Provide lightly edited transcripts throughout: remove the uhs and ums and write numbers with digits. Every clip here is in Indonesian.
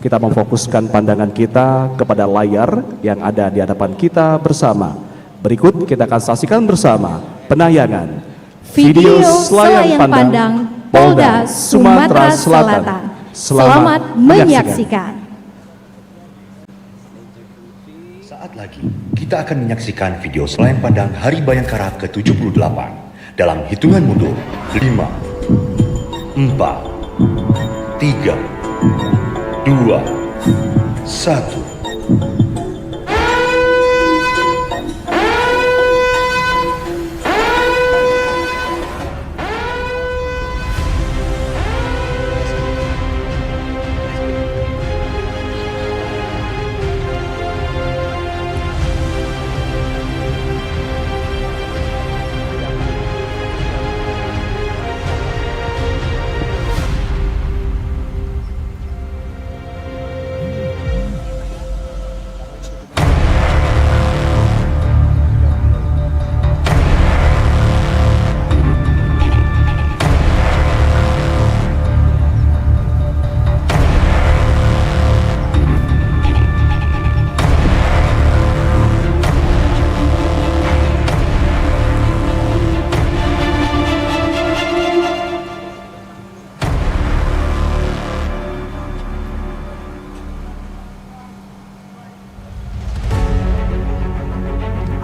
kita memfokuskan pandangan kita kepada layar yang ada di hadapan kita bersama. Berikut kita akan saksikan bersama penayangan video selayang pandang Polda Sumatera Selatan. Selamat menyaksikan. Saat lagi kita akan menyaksikan video selayang pandang Hari Bayangkara ke-78 dalam hitungan mundur 5, 4, 3, 2, 1.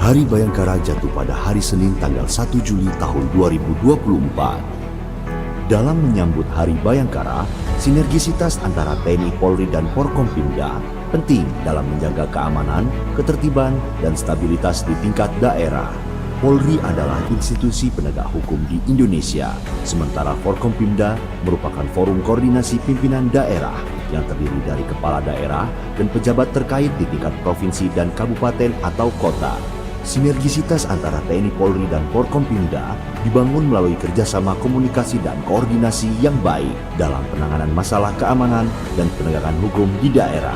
Hari Bayangkara jatuh pada hari Senin tanggal 1 Juli tahun 2024. Dalam menyambut Hari Bayangkara, sinergisitas antara TNI Polri dan Forkompimda penting dalam menjaga keamanan, ketertiban, dan stabilitas di tingkat daerah. Polri adalah institusi penegak hukum di Indonesia, sementara Forkompimda merupakan forum koordinasi pimpinan daerah yang terdiri dari kepala daerah dan pejabat terkait di tingkat provinsi dan kabupaten atau kota. Sinergisitas antara TNI Polri dan Forkompimda dibangun melalui kerjasama komunikasi dan koordinasi yang baik dalam penanganan masalah keamanan dan penegakan hukum di daerah.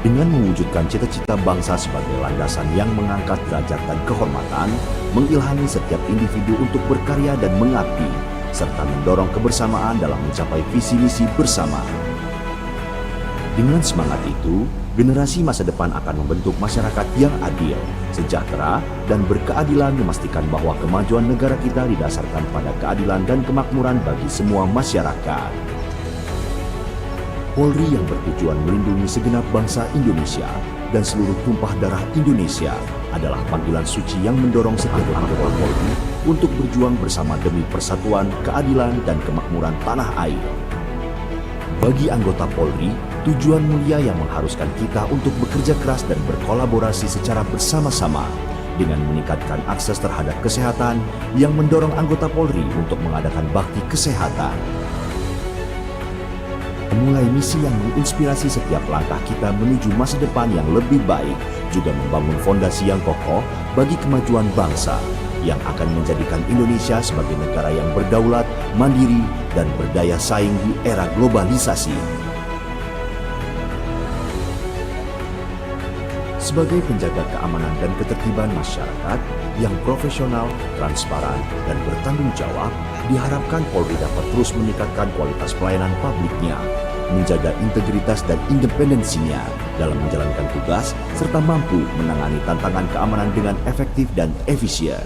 Dengan mewujudkan cita-cita bangsa sebagai landasan yang mengangkat derajat dan kehormatan, mengilhami setiap individu untuk berkarya dan mengabdi, serta mendorong kebersamaan dalam mencapai visi misi bersama. Dengan semangat itu, generasi masa depan akan membentuk masyarakat yang adil, sejahtera, dan berkeadilan, memastikan bahwa kemajuan negara kita didasarkan pada keadilan dan kemakmuran bagi semua masyarakat. Polri yang bertujuan melindungi segenap bangsa Indonesia dan seluruh tumpah darah Indonesia adalah panggilan suci yang mendorong seluruh anggota Polri untuk berjuang bersama demi persatuan, keadilan, dan kemakmuran tanah air. Bagi anggota Polri, tujuan mulia yang mengharuskan kita untuk bekerja keras dan berkolaborasi secara bersama-sama dengan meningkatkan akses terhadap kesehatan yang mendorong anggota Polri untuk mengadakan bakti kesehatan. Memulai misi yang menginspirasi setiap langkah kita menuju masa depan yang lebih baik, juga membangun fondasi yang kokoh bagi kemajuan bangsa yang akan menjadikan Indonesia sebagai negara yang berdaulat, mandiri, dan berdaya saing di era globalisasi. Sebagai penjaga keamanan dan ketertiban masyarakat yang profesional, transparan, dan bertanggung jawab, diharapkan Polri dapat terus meningkatkan kualitas pelayanan publiknya, menjaga integritas dan independensinya dalam menjalankan tugas, serta mampu menangani tantangan keamanan dengan efektif dan efisien.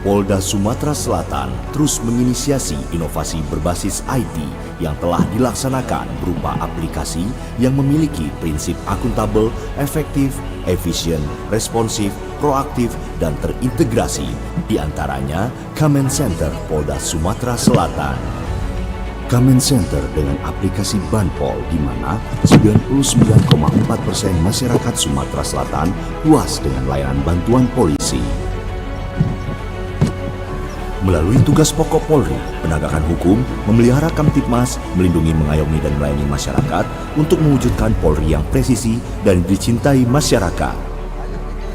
Polda Sumatera Selatan terus menginisiasi inovasi berbasis IT yang telah dilaksanakan berupa aplikasi yang memiliki prinsip akuntabel, efektif, efisien, responsif, proaktif, dan terintegrasi, di antaranya Command Center Polda Sumatera Selatan. Command Center dengan aplikasi Banpol di mana 99,4% masyarakat Sumatera Selatan puas dengan layanan bantuan polisi. Melalui tugas pokok Polri, penegakan hukum, memelihara Kamtibmas, melindungi, mengayomi, dan melayani masyarakat untuk mewujudkan Polri yang presisi dan dicintai masyarakat.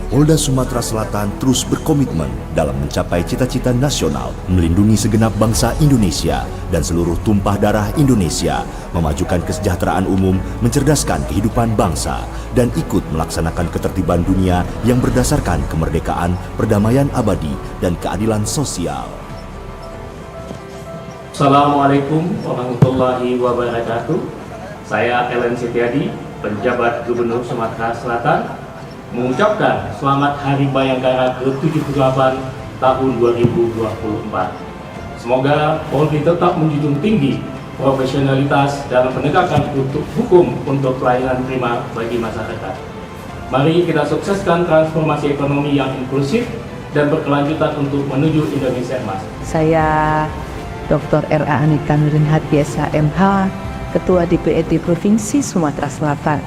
Polda Sumatera Selatan terus berkomitmen dalam mencapai cita-cita nasional, melindungi segenap bangsa Indonesia dan seluruh tumpah darah Indonesia, memajukan kesejahteraan umum, mencerdaskan kehidupan bangsa, dan ikut melaksanakan ketertiban dunia yang berdasarkan kemerdekaan, perdamaian abadi, dan keadilan sosial. Assalamualaikum warahmatullahi wabarakatuh. Saya Ellen Setiadi, penjabat Gubernur Sumatera Selatan, mengucapkan selamat Hari Bayangkara ke-78 tahun 2024. Semoga Polri tetap menjunjung tinggi profesionalitas dalam penegakan hukum untuk pelayanan prima bagi masyarakat. Mari kita sukseskan transformasi ekonomi yang inklusif dan berkelanjutan untuk menuju Indonesia Emas. Saya Dr. R.A. Anita Nurinhati SHMH, Ketua DPRD Provinsi Sumatera Selatan.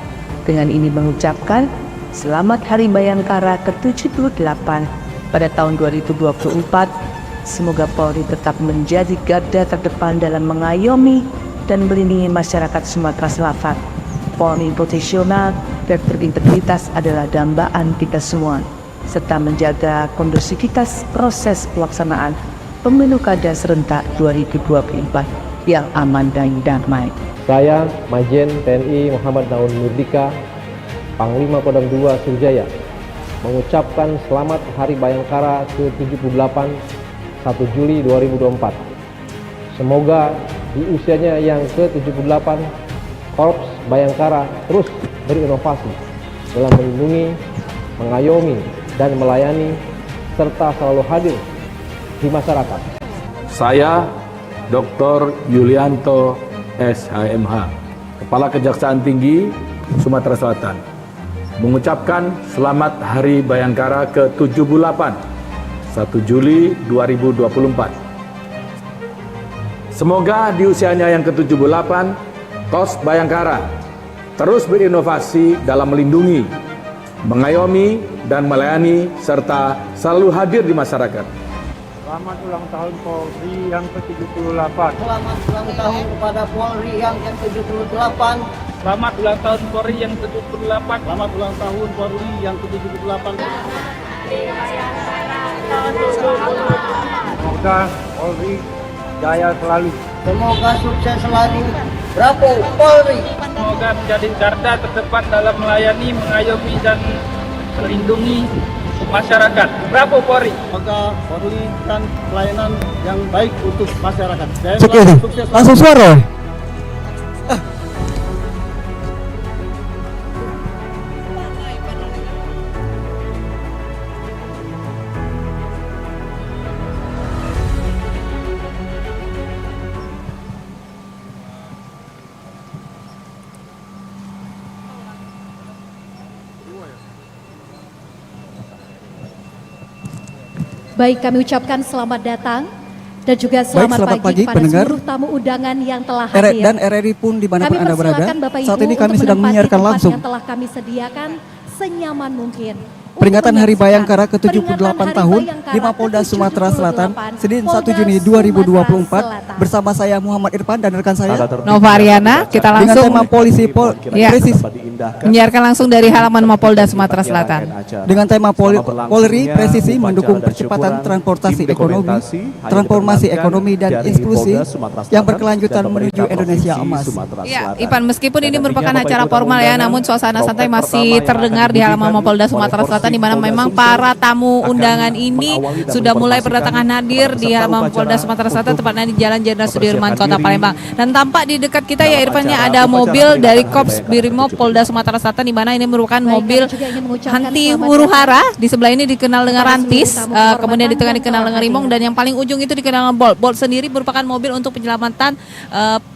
Dengan ini mengucapkan Selamat Hari Bayangkara ke-78 pada tahun 2024. Semoga Polri tetap menjadi garda terdepan dalam mengayomi dan melindungi masyarakat Sumatera Selatan. Polri profesional dan berintegritas adalah dambaan kita semua, serta menjaga kondusivitas proses pelaksanaan Pemilu Kada serentak 2024 yang aman dan damai. Saya Majen TNI Muhammad Naun Murdika, Panglima Kodam II Surjaya, mengucapkan selamat Hari Bayangkara ke-78 1 Juli 2024. Semoga di usianya yang ke-78, Korps Bayangkara terus berinovasi dalam melindungi, mengayomi, dan melayani, serta selalu hadir di masyarakat. Saya Dr. Yulianto SHMH, Kepala Kejaksaan Tinggi Sumatera Selatan, mengucapkan selamat Hari Bayangkara ke-78 1 Juli 2024. Semoga di usianya yang ke-78, Korps Bayangkara terus berinovasi dalam melindungi, mengayomi, dan melayani, serta selalu hadir di masyarakat. Selamat ulang tahun Polri yang ke-78. Selamat ulang tahun kepada Polri yang ke-78. Selamat ulang tahun Polri yang ke-78. Selamat ulang tahun Polri yang ke-78. Semoga Polri jaya selalu. Semoga sukses selalu. Bravo Polri. Semoga menjadi garda terdepan dalam melayani, mengayomi, dan melindungi masyarakat. Bravo Polri. Semoga Polri dan pelayanan yang baik untuk masyarakat. Sukses langsung suara. Baik, kami ucapkan selamat datang dan juga selamat pagi kepada pendengar, seluruh tamu undangan yang telah hadir. Dan RRI pun dimanapun Anda berada. Saat ini kami sedang menempati menyiarkan tempat langsung yang telah kami sediakan senyaman mungkin. peringatan Hari Bayangkara ke-78 tahun di Mapolda Sumatera Selatan, Senin 1 Juni 2024, bersama saya Muhammad Irfan dan rekan saya Nova Ariana. Kita langsung dengan tema polisi presisi, menyiarkan langsung dari halaman Mapolda Sumatera Selatan. Dengan tema Polri presisi mendukung percepatan transportasi ekonomi, transformasi ekonomi dan inklusi yang berkelanjutan menuju Indonesia Emas. Ya, Ipan, meskipun ini merupakan acara formal ya, namun suasana santai masih terdengar di halaman Mapolda Sumatera Selatan, di mana memang para tamu undangan ini sudah mulai berdatangan hadir di halaman Mapolda Sumatera Selatan, tepatnya di Jalan Jenderal Sudirman, Kota Palembang. Dan tampak di dekat kita ya Irfannya ada mobil dari Korps Brimob Polda Sumatera Selatan, di mana ini merupakan mobil anti huru-hara. Di sebelah ini dikenal dengan Rantis, kemudian di tengah dikenal dengan Rimong, dan yang paling ujung itu dikenal dengan Bolt. Bolt sendiri merupakan mobil untuk penyelamatan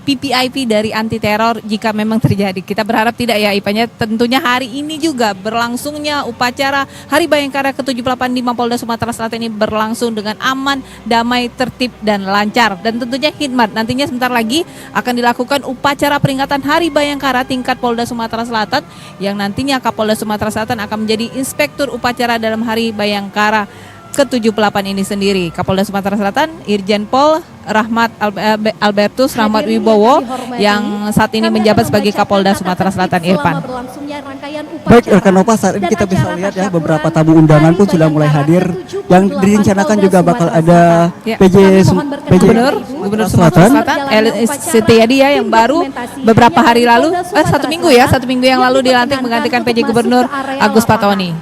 PPIP dari anti teror jika memang terjadi. Kita berharap tidak ya Ipanya. Tentunya hari ini juga berlangsungnya upacara Hari Bayangkara ke-78 di Mapolda Sumatera Selatan ini berlangsung dengan aman, damai, tertib, dan lancar. Dan tentunya khidmat. Nantinya sebentar lagi akan dilakukan upacara peringatan Hari Bayangkara tingkat Polda Sumatera Selatan, yang nantinya Kapolda Sumatera Selatan akan menjadi inspektur upacara dalam Hari Bayangkara ke-78 ini sendiri. Kapolda Sumatera Selatan, Irjen Pol Rahmat Albertus Rahmat Wibowo, yang saat ini menjabat sebagai Kapolda Sumatera Selatan. Irfan. Baik rekan Nova, saat ini kita bisa lihat ya beberapa tamu undangan pun sudah mulai hadir. Yang direncanakan juga bakal ada Gubernur Sumatera Selatan Setiadi ya, yang baru beberapa hari lalu, satu minggu yang lalu dilantik menggantikan PJ Gubernur Agus Patoni.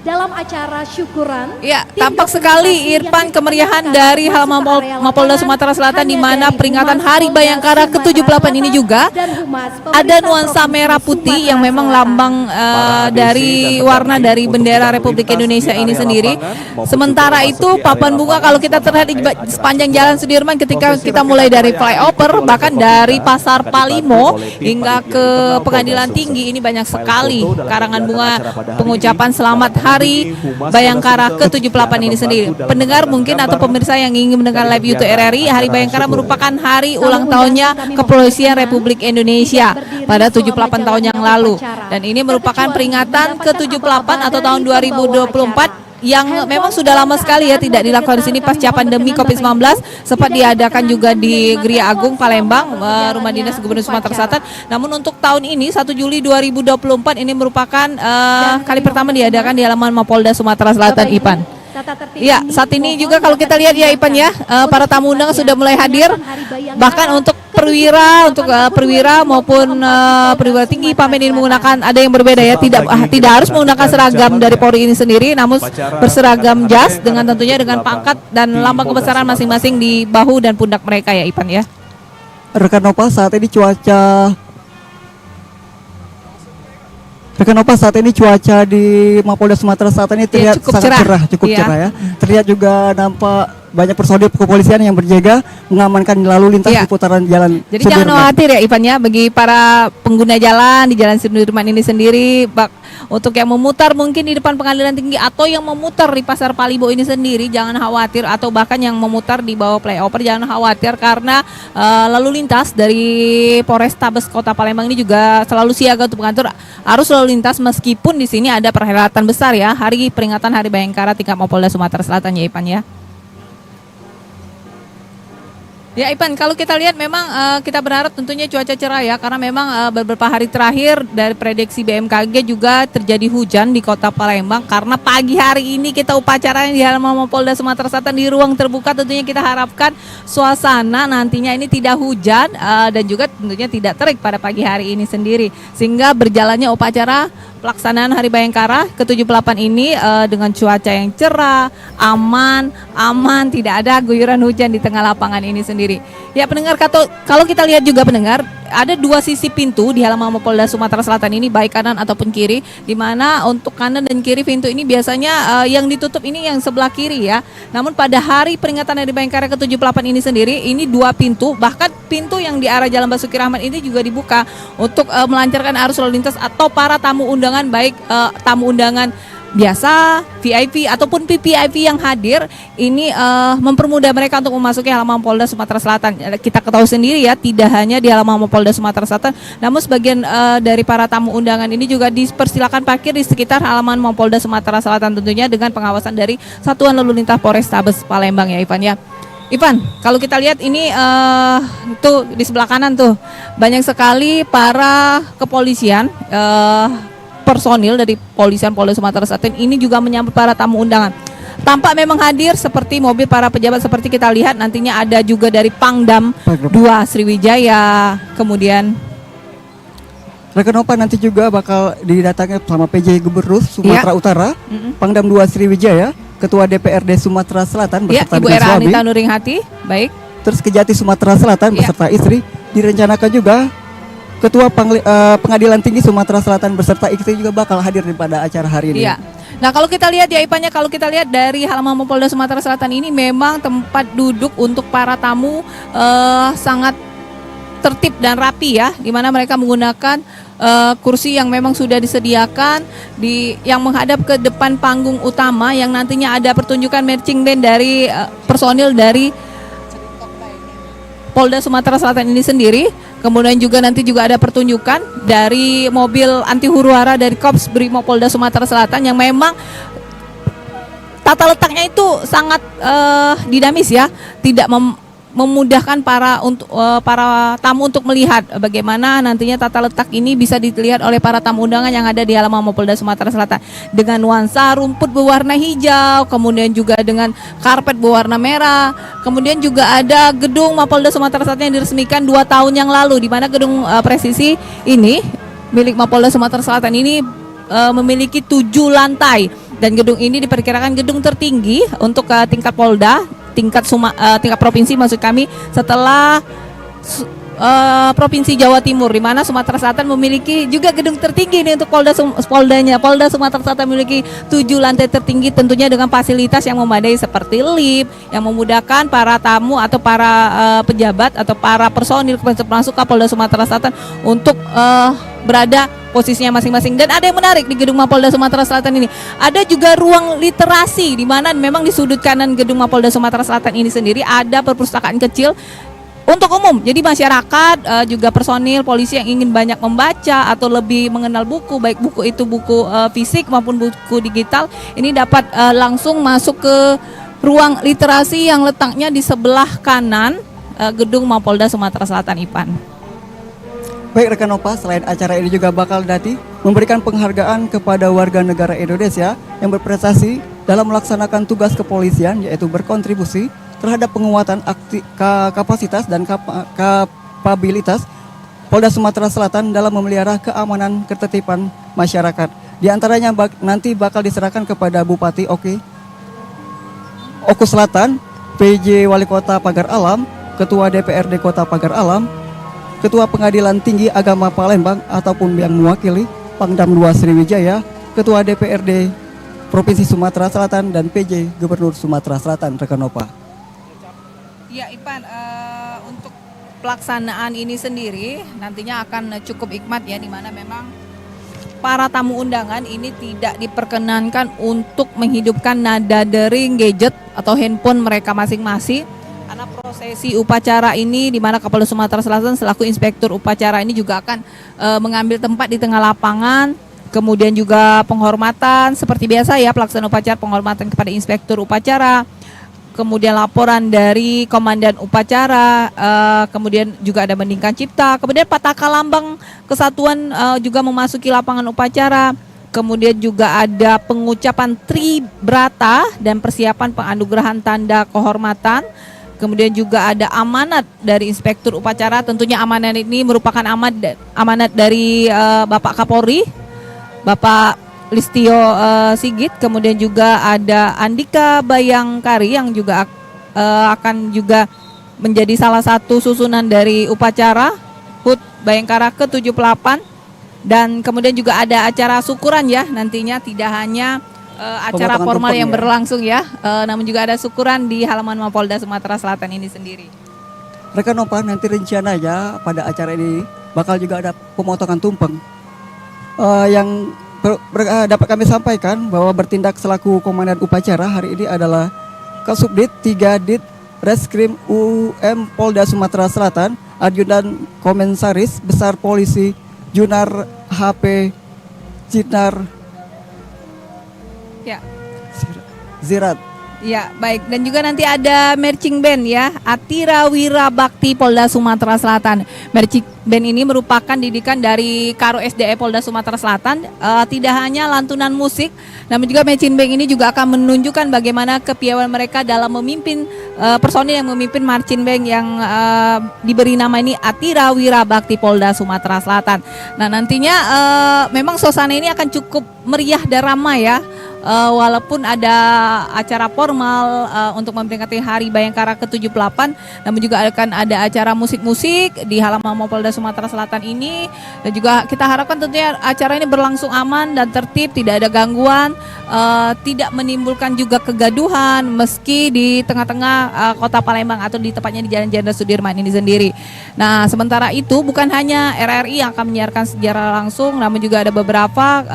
dalam acara syukuran. Ya, tampak sekali Irfan kemeriahan dari halaman Mapolda Sumatera Selatan di mana peringatan Hari Bayangkara ke-78 ini juga ada nuansa merah putih yang memang lambang dari warna dari bendera Republik Indonesia ini sendiri. Sementara itu papan bunga kalau kita terlihat di sepanjang Jalan Sudirman ketika kita mulai dari flyover bahkan dari Pasar Palimo hingga ke Pengadilan Tinggi ini banyak sekali karangan bunga pengucapan selamat Hari Bayangkara ke-78 ini sendiri. Pendengar mungkin atau pemirsa yang ingin mendengar live YouTube RRI, Hari Bayangkara merupakan hari ulang tahunnya Kepolisian Republik Indonesia pada 78 tahun yang lalu. Dan ini merupakan peringatan ke-78 atau tahun 2024 yang memang sudah lama sekali ya tidak dilakukan di sini pasca pandemi Covid-19, sempat diadakan juga di Gria Agung Palembang, Rumah Dinas Gubernur Sumatera Selatan. Namun untuk tahun ini 1 Juli 2024 ini merupakan kali pertama diadakan di halaman Mapolda Sumatera Selatan, Ipan. Ya, saat ini juga kalau kita lihat ya Ipan ya, para tamu undangan sudah mulai hadir. Bahkan untuk perwira maupun perwira tinggi PAMEN ini menggunakan ada yang berbeda ya, tidak harus menggunakan seragam dari Polri ini sendiri, namun berseragam jas dengan tentunya dengan pangkat dan lambang kebesaran masing-masing di bahu dan pundak mereka ya Ipan ya. Rekan Nova, saat ini cuaca di Mapolda Sumatera Selatan ini terlihat cukup cerah ya. Terlihat juga nampak banyak personil kepolisian yang berjaga mengamankan lalu lintas di putaran jalan Jadi Sudirman. jangan khawatir ya Ipan ya, bagi para pengguna jalan di Jalan Sudirman ini sendiri, untuk yang memutar mungkin di depan Pengadilan Tinggi atau yang memutar di Pasar Palimo ini sendiri jangan khawatir, atau bahkan yang memutar di bawah flyover jangan khawatir karena lalu lintas dari Polrestabes Kota Palembang ini juga selalu siaga untuk mengatur arus lalu lintas meskipun di sini ada perhelatan besar ya, peringatan Hari Bayangkara tingkat Mapolda Sumatera Selatan ya Ipan ya. Ya Ipan, kalau kita lihat memang kita berharap tentunya cuaca cerah ya, karena memang beberapa hari terakhir dari prediksi BMKG juga terjadi hujan di Kota Palembang. Karena pagi hari ini kita upacara di halaman Mapolda Sumatera Selatan di ruang terbuka, tentunya kita harapkan suasana nantinya ini tidak hujan dan juga tentunya tidak terik pada pagi hari ini sendiri, sehingga berjalannya upacara pelaksanaan Hari Bayangkara ke-78 ini dengan cuaca yang cerah, aman, tidak ada guyuran hujan di tengah lapangan ini sendiri. Ya pendengar, kalau kita lihat juga pendengar, ada dua sisi pintu di halaman Mapolda Sumatera Selatan ini, baik kanan ataupun kiri, di mana untuk kanan dan kiri pintu ini biasanya yang ditutup ini yang sebelah kiri ya. Namun pada hari peringatan Hari Bayangkara ke-78 ini sendiri, ini dua pintu, bahkan pintu yang di arah Jalan Basuki Rahmat ini juga dibuka untuk melancarkan arus lalu lintas atau para tamu undangan, baik tamu undangan biasa, VIP ataupun PPIP yang hadir ini mempermudah mereka untuk memasuki halaman Polda Sumatera Selatan. Kita ketahui sendiri ya, tidak hanya di halaman Polda Sumatera Selatan, namun sebagian dari para tamu undangan ini juga dipersilakan parkir di sekitar halaman Polda Sumatera Selatan, tentunya dengan pengawasan dari Satuan Lalu Lintas Polrestabes Palembang ya Ivan ya. Ivan, kalau kita lihat ini tuh di sebelah kanan tuh banyak sekali para kepolisian, personil dari Polisian Polda Sumatera Selatan ini juga menyambut para tamu undangan. Tampak memang hadir seperti mobil para pejabat seperti kita lihat, nantinya ada juga dari Pangdam 2 Sriwijaya, kemudian rekan Nova nanti juga bakal didatangi sama PJ Gubernur Sumatera Utara, Pangdam 2 Sriwijaya, Ketua DPRD Sumatera Selatan beserta Ibu RA Anita Nuringhati, baik. Terus Kejati Sumatera Selatan beserta istri, direncanakan juga Ketua Pengadilan Tinggi Sumatera Selatan beserta istri juga bakal hadir pada acara hari ini. Iya. Nah kalau kita lihat ya Ipannya, kalau kita lihat dari halaman Polda Sumatera Selatan ini memang tempat duduk untuk para tamu sangat tertib dan rapi ya, di mana mereka menggunakan kursi yang memang sudah disediakan yang menghadap ke depan panggung utama, yang nantinya ada pertunjukan marching band dari personil dari Polda Sumatera Selatan ini sendiri. Kemudian juga nanti juga ada pertunjukan dari mobil anti huru-hara dari Korps Brimob Polda Sumatera Selatan, yang memang tata letaknya itu sangat dinamis ya, tidak memudahkan para tamu untuk melihat bagaimana nantinya tata letak ini bisa dilihat oleh para tamu undangan yang ada di halaman Mapolda Sumatera Selatan, dengan nuansa rumput berwarna hijau, kemudian juga dengan karpet berwarna merah. Kemudian juga ada gedung Mapolda Sumatera Selatan yang diresmikan 2 tahun yang lalu, di mana gedung presisi ini milik Mapolda Sumatera Selatan ini memiliki 7 lantai, dan gedung ini diperkirakan gedung tertinggi untuk tingkat Polda, tingkat provinsi maksud kami, setelah Provinsi Jawa Timur, di mana Sumatera Selatan memiliki juga gedung tertinggi ini untuk Polda Sumatera Selatan memiliki 7 lantai tertinggi, tentunya dengan fasilitas yang memadai seperti lift yang memudahkan para tamu atau para pejabat atau para personil masuk ke Polda Sumatera Selatan untuk berada posisinya masing-masing. Dan ada yang menarik di gedung Mapolda Sumatera Selatan ini, ada juga ruang literasi, di mana memang di sudut kanan gedung Mapolda Sumatera Selatan ini sendiri ada perpustakaan kecil untuk umum. Jadi masyarakat juga personil polisi yang ingin banyak membaca atau lebih mengenal buku, baik buku itu buku fisik maupun buku digital, ini dapat langsung masuk ke ruang literasi yang letaknya di sebelah kanan gedung Mapolda Sumatera Selatan, Ipan. Baik rekan Opa, selain acara ini juga bakal memberikan penghargaan kepada warga negara Indonesia yang berprestasi dalam melaksanakan tugas kepolisian, yaitu berkontribusi terhadap penguatan kapasitas dan kapabilitas Polda Sumatera Selatan dalam memelihara keamanan ketertiban masyarakat. Di antaranya nanti bakal diserahkan kepada Bupati Oku Selatan, PJ Wali Kota Pagar Alam, Ketua DPRD Kota Pagar Alam, Ketua Pengadilan Tinggi Agama Palembang ataupun yang mewakili Pangdam 2 Sriwijaya, Ketua DPRD Provinsi Sumatera Selatan, dan PJ Gubernur Sumatera Selatan, rekan Opa. Ya Ipan, untuk pelaksanaan ini sendiri nantinya akan cukup hikmat ya, di mana memang para tamu undangan ini tidak diperkenankan untuk menghidupkan nada dering gadget atau handphone mereka masing-masing, karena prosesi upacara ini di mana Kapolda Sumatera Selatan selaku inspektur upacara ini juga akan mengambil tempat di tengah lapangan. Kemudian juga penghormatan seperti biasa ya, pelaksanaan upacara, penghormatan kepada inspektur upacara, kemudian laporan dari komandan upacara, kemudian juga ada mendingkan cipta, kemudian pataka lambang kesatuan juga memasuki lapangan upacara, kemudian juga ada pengucapan tribrata dan persiapan penganugerahan tanda kehormatan, kemudian juga ada amanat dari inspektur upacara, tentunya amanat ini merupakan amanat dari Bapak Kapolri, Bapak Listio Sigit, kemudian juga ada Andika Bayangkari yang juga akan juga menjadi salah satu susunan dari upacara HUT Bayangkara ke-78, dan kemudian juga ada acara syukuran ya, nantinya tidak hanya acara formal yang berlangsung ya, namun juga ada syukuran di halaman Mapolda Sumatera Selatan ini sendiri. Rekan Opa, nanti rencananya pada acara ini bakal juga ada pemotongan tumpeng yang dapat kami sampaikan bahwa bertindak selaku komandan upacara hari ini adalah Kasubdit 3 Dit Reskrim UM Polda Sumatera Selatan, Adjudan Komisaris Besar Polisi Junar HP Zinar ya. Zirat. Ya, baik. Dan juga nanti ada marching band ya, Atira Wira Bakti Polda Sumatera Selatan. Marching band ini merupakan didikan dari Karo SDE Polda Sumatera Selatan. Tidak hanya lantunan musik, namun juga marching band ini juga akan menunjukkan bagaimana kepiawaian mereka dalam memimpin personil yang memimpin marching band yang diberi nama ini Atira Wira Bakti Polda Sumatera Selatan. Nah, nantinya memang suasana ini akan cukup meriah dan ramai ya. Walaupun ada acara formal untuk memperingati Hari Bayangkara ke-78, namun juga akan ada acara musik-musik di halaman Mapolda Sumatera Selatan ini, dan juga kita harapkan tentunya acara ini berlangsung aman dan tertib, tidak ada gangguan, tidak menimbulkan juga kegaduhan meski di tengah-tengah kota Palembang atau di tepatnya di Jalan Jenderal Sudirman ini sendiri. Nah, sementara itu bukan hanya RRI yang akan menyiarkan sejarah langsung, namun juga ada beberapa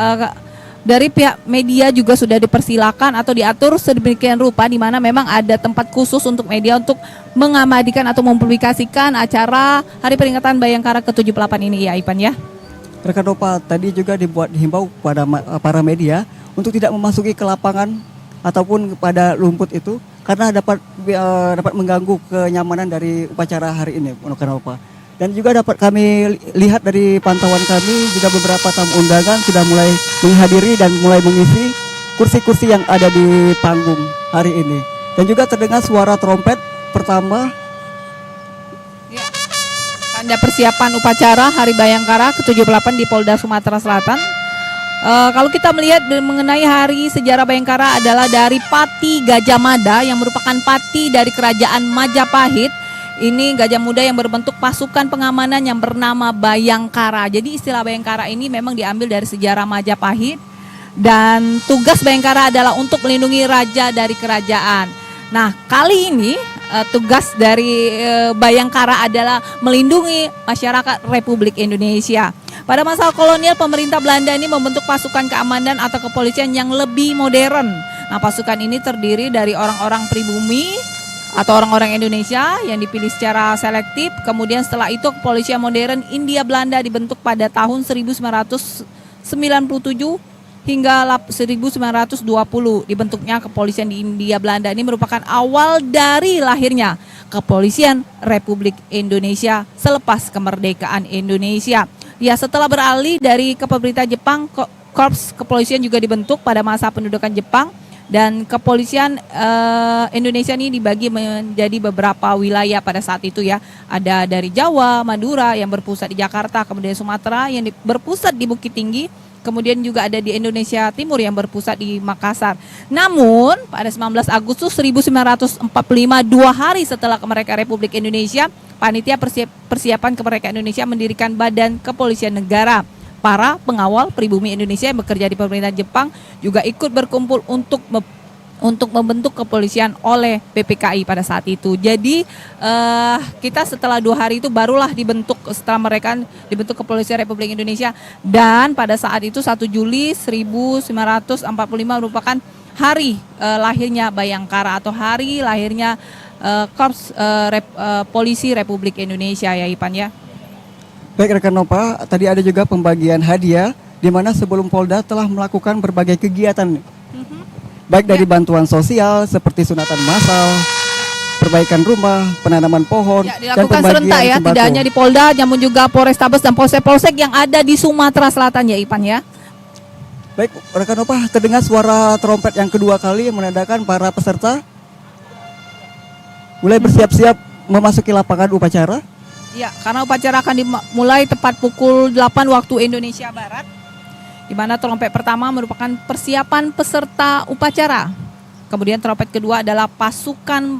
dari pihak media juga sudah dipersilakan atau diatur sedemikian rupa, di mana memang ada tempat khusus untuk media untuk mengabadikan atau mempublikasikan acara Hari Peringatan Bayangkara ke-78 ini ya Ipan ya. Rekan Opa, tadi juga dihimbau pada para media untuk tidak memasuki ke lapangan ataupun kepada rumput itu karena dapat mengganggu kenyamanan dari upacara hari ini, rekan Opa. Dan juga dapat kami lihat dari pantauan kami juga beberapa tamu undangan sudah mulai menghadiri dan mulai mengisi kursi-kursi yang ada di panggung hari ini. Dan juga terdengar suara trompet pertama. Ya, tanda persiapan upacara Hari Bayangkara ke-78 di Polda Sumatera Selatan. Kalau kita melihat mengenai hari sejarah Bayangkara adalah dari Pati Gajah Mada yang merupakan pati dari kerajaan Majapahit. Ini Gajah Muda yang berbentuk pasukan pengamanan yang bernama Bayangkara. Jadi istilah Bayangkara ini memang diambil dari sejarah Majapahit. Dan tugas Bayangkara adalah untuk melindungi raja dari kerajaan. Nah, kali ini tugas dari Bayangkara adalah melindungi masyarakat Republik Indonesia. Pada masa kolonial, pemerintah Belanda ini membentuk pasukan keamanan atau kepolisian yang lebih modern. Nah, pasukan ini terdiri dari orang-orang pribumi atau orang-orang Indonesia yang dipilih secara selektif. Kemudian setelah itu kepolisian modern India Belanda dibentuk pada tahun 1997 hingga 1920. Dibentuknya kepolisian di India Belanda ini merupakan awal dari lahirnya Kepolisian Republik Indonesia selepas kemerdekaan Indonesia. Ya, setelah beralih dari pemerintah Jepang, Korps Kepolisian juga dibentuk pada masa pendudukan Jepang. Dan kepolisian Indonesia ini dibagi menjadi beberapa wilayah pada saat itu ya. Ada dari Jawa, Madura yang berpusat di Jakarta, kemudian Sumatera yang berpusat di Bukit Tinggi, kemudian juga ada di Indonesia Timur yang berpusat di Makassar. Namun pada 19 Agustus 1945, 2 hari setelah kemerdekaan Republik Indonesia, Panitia Persiapan Kemerdekaan Indonesia mendirikan Badan Kepolisian Negara. Para pengawal pribumi Indonesia yang bekerja di pemerintahan Jepang juga ikut berkumpul untuk membentuk kepolisian oleh PPKI pada saat itu. Jadi kita setelah 2 hari itu barulah setelah mereka dibentuk Kepolisian Republik Indonesia. Dan pada saat itu 1 Juli 1945 merupakan hari lahirnya Bayangkara atau hari lahirnya Korps Polisi Republik Indonesia ya Ipan ya. Baik rekan Nova, tadi ada juga pembagian hadiah di mana sebelum Polda telah melakukan berbagai kegiatan. Baik dari bantuan sosial seperti sunatan massal, perbaikan rumah, penanaman pohon, ya, dilakukan serentak ya, tidak hanya di Polda, namun juga Polrestabes dan polsek-polsek yang ada di Sumatera Selatan ya Ipan ya. Baik rekan Nova, terdengar suara trompet yang kedua kali yang menandakan para peserta mulai bersiap-siap memasuki lapangan upacara. Ya, karena upacara akan dimulai tepat pukul 8 waktu Indonesia Barat, di mana trompet pertama merupakan persiapan peserta upacara. Kemudian trompet kedua adalah pasukan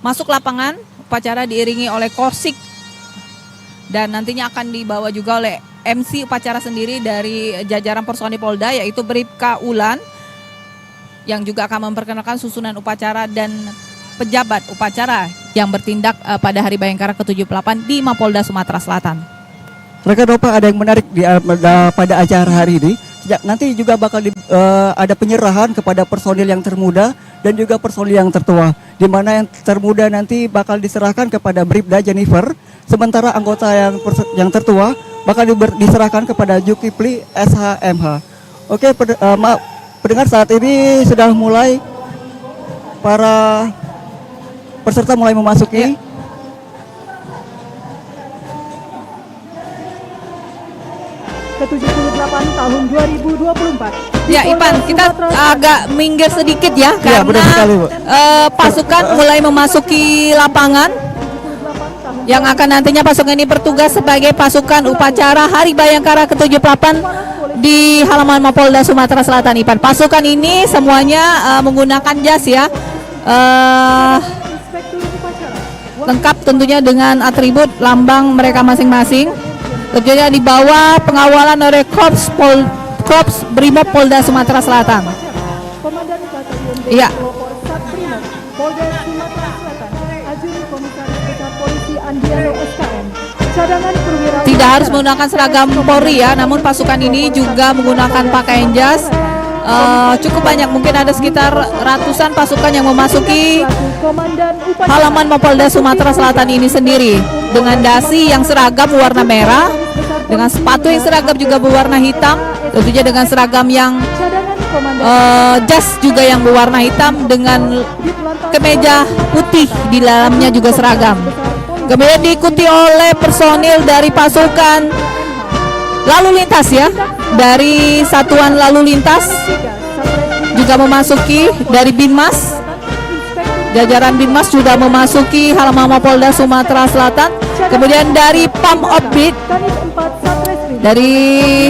masuk lapangan upacara diiringi oleh korsik. Dan nantinya akan dibawa juga oleh MC upacara sendiri dari jajaran personil Polda, yaitu Bribka Ulan, yang juga akan memperkenalkan susunan upacara dan pejabat upacara yang bertindak pada Hari Bayangkara ke-78 di Mapolda Sumatera Selatan. Rekan Nova, ada yang menarik pada acara hari ini. Nanti juga bakal ada penyerahan kepada personil yang termuda dan juga personil yang tertua. Di mana yang termuda nanti bakal diserahkan kepada Bribda Jennifer, sementara anggota yang tertua bakal diserahkan kepada Jukipli SHMH. Oke, pendengar, saat ini sudah mulai para peserta mulai memasuki ke-78 tahun 2024. Ya Ipan, kita agak minggir sedikit ya, karena sekali, pasukan mulai memasuki lapangan yang akan nantinya pasukan ini bertugas sebagai pasukan upacara Hari Bayangkara ke-78 di halaman Mapolda Sumatera Selatan. Ipan, pasukan ini semuanya menggunakan jas ya, lengkap tentunya dengan atribut lambang mereka masing-masing. Tentunya di bawah pengawalan oleh Korps Brimob Polda Sumatera Selatan. Iya. Tidak harus menggunakan seragam Polri ya, namun pasukan ini juga menggunakan pakaian jas. Cukup banyak, mungkin ada sekitar ratusan pasukan yang memasuki halaman Mapolda Sumatera Selatan ini sendiri dengan dasi yang seragam warna merah, dengan sepatu yang seragam juga berwarna hitam, tentunya dengan seragam yang jas juga yang berwarna hitam dengan kemeja putih di dalamnya juga seragam. Kemudian diikuti oleh personil dari pasukan lalu lintas ya, dari satuan lalu lintas juga memasuki, dari Binmas, jajaran Binmas juga memasuki halaman Mapolda Sumatera Selatan. Kemudian dari Pam Opbit, dari